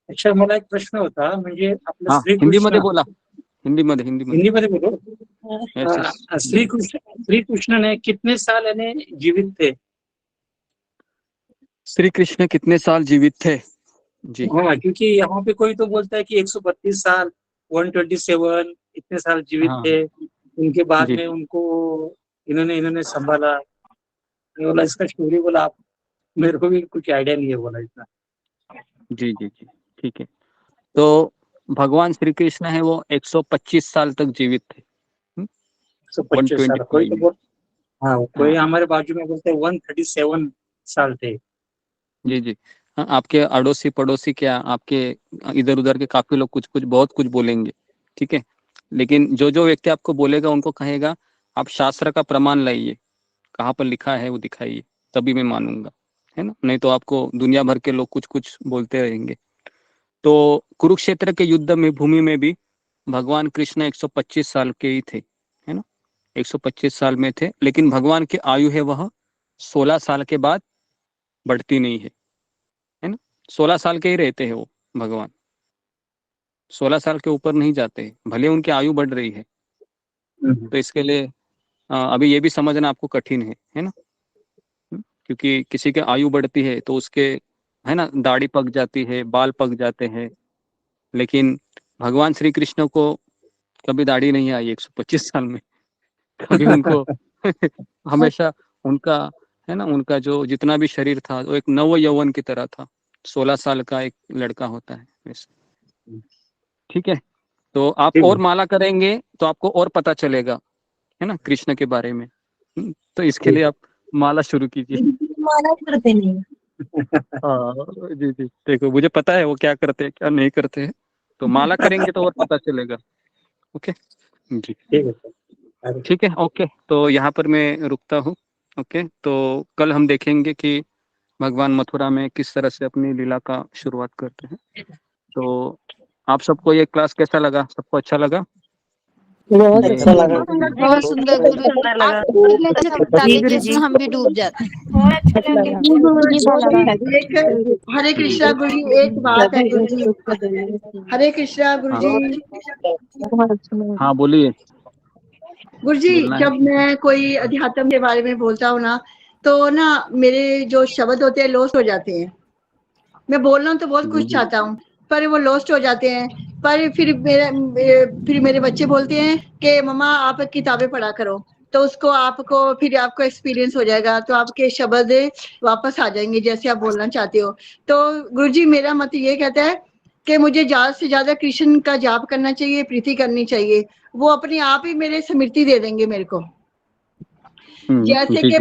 अच्छा, मला एक प्रश्न होता, म्हणजे आपलं हाँ, श्रीकृष्ण, हिंदीमध्ये बोला. हिंदीमध्ये बोलो. श्रीकृष्ण ने कितने साल यानी जीवित थे? श्री कृष्ण कितने साल जीवित थे? जी हाँ, क्योंकि यहाँ पे कोई तो बोलता है कि 132 साल, 127 इतने साल जीवित हाँ थे, उनके बाद जी में उनको इन्होंने संभाला. मैं बोला इसका स्टोरी बोला, आप मेरे को भी कुछ आइडिया नहीं है बोला इतना. जी जी जी ठीक है. तो भगवान श्री कृष्ण है वो 125 साल तक जीवित थे. 125 साल. कोई तो बोल, हाँ, कोई हाँ हमारे बाजू में बोलते 137 साल थे. जी जी हाँ, आपके अड़ोसी पड़ोसी क्या आपके इधर उधर के काफी लोग कुछ कुछ बहुत कुछ बोलेंगे, ठीक है. लेकिन जो जो व्यक्ति आपको बोलेगा उनको कहेगा आप शास्त्र का प्रमाण लाइए, कहाँ पर लिखा है वो दिखाइए, तभी मैं मानूंगा, है ना. नहीं तो आपको दुनिया भर के लोग कुछ कुछ बोलते रहेंगे. तो कुरुक्षेत्र के युद्ध में भूमि में भी भगवान कृष्ण 125 साल के ही थे, है ना. 125 साल में थे, लेकिन भगवान की आयु है वह 16 साल के बाद बढ़ती नहीं है ना. 16 साल के ही रहते हैं वो भगवान, 16 साल के ऊपर नहीं जाते, भले उनकी आयु बढ़ रही है. तो इसके लिए अभी ये भी समझना आपको कठिन है ना. क्योंकि किसी की आयु बढ़ती है तो उसके, है ना, दाढ़ी पक जाती है, बाल पक जाते हैं. लेकिन भगवान श्री कृष्ण को कभी दाढ़ी नहीं आई 125 साल में. कभी उनको हमेशा उनका, है ना, उनका जो जितना भी शरीर था वो एक नव यौवन की तरह था. 16 साल का एक लड़का होता है वैसे. ठीक है. तो आप और माला करेंगे तो आपको और पता चलेगा, है ना, कृष्ण के बारे में. तो इसके लिए आप माला शुरू कीजिए. माला करते नहीं. हाँ जी जी, देखो मुझे पता है वो क्या करते हैं क्या नहीं करते हैं. तो माला करेंगे तो और पता चलेगा. ओके जी ठीक है. ओके, तो यहाँ पर मैं रुकता हूँ. ओके, तो कल हम देखेंगे कि भगवान मथुरा में किस तरह से अपनी लीला का शुरुआत करते हैं. तो आप सबको ये क्लास कैसा लगा? सबको अच्छा लगा? बहुत अच्छा लगा. बहुत सुंदर गुरु. आप अगले अच्छा बता लीजिए तो हम भी डूब जाते हैं. एक हरे कृष्णा गुरु जी, एक बात है गुरु जी. हरे कृष्णा गुरु जी. हाँ बोलिए. गुरु जी, बोलना है. जब मैं कोई अध्यात्म के बारे में बोलता हूँ ना, तो ना मेरे जो शब्द होते हैं लॉस्ट हो जाते हैं. मैं बोलना तो बहुत कुछ चाहता हूँ पर वो लॉस्ट हो जाते हैं. पर फिर मेरे बच्चे बोलते हैं कि मम्मा आप किताबें पढ़ा करो, तो उसको आपको एक्सपीरियंस हो जाएगा, तो आपके शब्द वापस आ जाएंगे जैसे आप बोलना चाहते हो. तो गुरुजी, मेरा मत ये कहता है कि मुझे ज्यादा से ज्यादा कृष्ण का जाप करना चाहिए, प्रीति करनी चाहिए. वो अपने आप ही मेरे स्मृति दे देंगे मेरे को. जैसे कि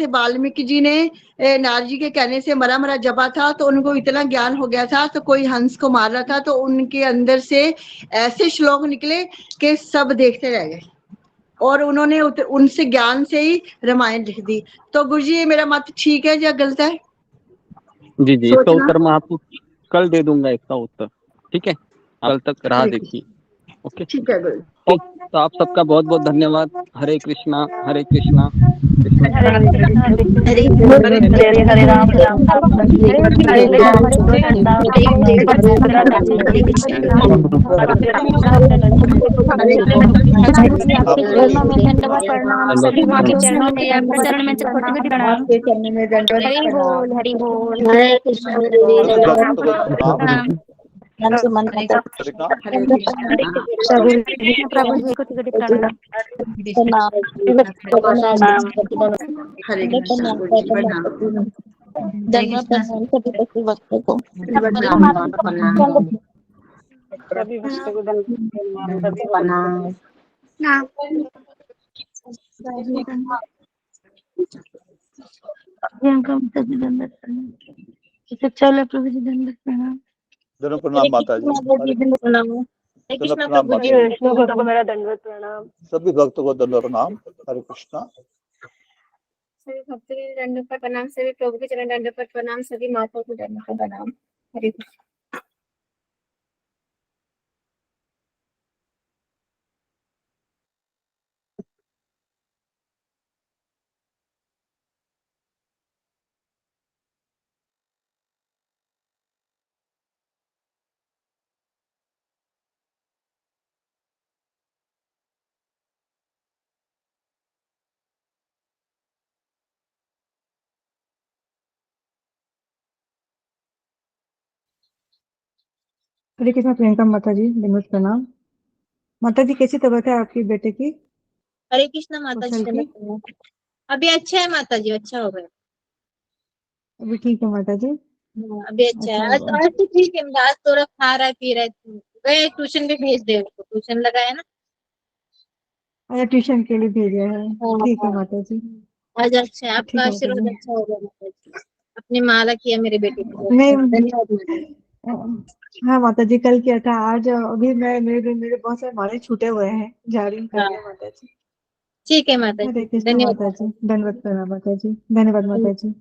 वाल्मीकि जी ने नारद जी के कहने से मरा मरा जपा था, तो उनको इतना ज्ञान हो गया था. तो कोई हंस को मार रहा था तो उनके अंदर से ऐसे श्लोक निकले कि सब देखते रह गए, और उन्होंने उनसे ज्ञान से ही रामायण लिख दी. तो गुरुजी, ये मेरा मत ठीक है या गलत है? जी जी, इसका उत्तर मैं आपको कल दे दूंगा, इसका उत्तर. ठीक है, कल तक राह देखिए। ओके, ठीक है गुरु। तो आप सबका बहुत बहुत धन्यवाद। हरे कृष्णा, हरे कृष्णा, कृष्ण हरे हरे हरे राम राम राम हरे हरे हरे कृष्ण आप में दंडवत प्रणाम सभी माँ के चरणों में चरण में कोटि कोटि प्रणाम। आपके चरणों में दंडवत हरि प्रणाम। बोल हरि बोल। हरे कृष्ण सभी भक्तों को प्रणाम। हरे कृष्णा। हरे कृष्ण। कृष्ण प्रभु जी कोटि कोटि प्रणाम। हरे कृष्ण गुरु जी प्रणाम। धन्यवाद प्रणाम सभी बच्चे भक्तों को। दंडवत प्रणाम। सभी भक्तों को धन्यवाद, सभी प्रणाम। चलो प्रभु जी दंडवत प्रणाम। दोनों प्रणाम माता जी। हरे हरे दोनों कृष्ण प्रणाम प्रभु माता जी। जी। विष्णु भक्त को मेरा दंडवत प्रणाम। सभी भक्तों को दंडवत प्रणाम। हरे कृष्णा। सभी भक्तों के दंडों पर प्रणाम, सभी प्रभु के चरण दंडों पर प्रणाम, सभी माताओं को दंडों पर प्रणाम। हरे कृष्ण। हरे कृष्णा प्रियंका माता जी, दंडवत प्रणाम। माता जी कैसी तबीयत है आपकी बेटे की? हरे कृष्ण माता जी कौशल की दंडवत प्रणाम। अभी अच्छा है माता जी, अच्छा हो गया। अभी ठीक है माता जी? हाँ, अभी अच्छा है। अच्छा आज तो ठीक है, आज थोड़ा खा रहा है पी रहा है। गए ट्यूशन भी भेज दे उसको, ट्यूशन लगाया ना। अच्छा, ट्यूशन के लिए भेजा है। हाँ ठीक है हाँ। माता जी। आज अच्छा है, आपका ठीक है माता आशीर्वाद जी। अच्छा होगा माता जी। अपने माला किया मेरे बेटे को, मैं धन्यवाद माता जी। हाँ माता जी, कल किया था। आज अभी मैं मेरे बहुत सारे माले छूटे हुए हैं, जा रही हूँ हाँ करने माता जी। ठीक है माता हरे जी, कृष्ण धन्यवाद माता माता जी, जी। दंडवत प्रणाम माता जी, धन्यवाद माता जी।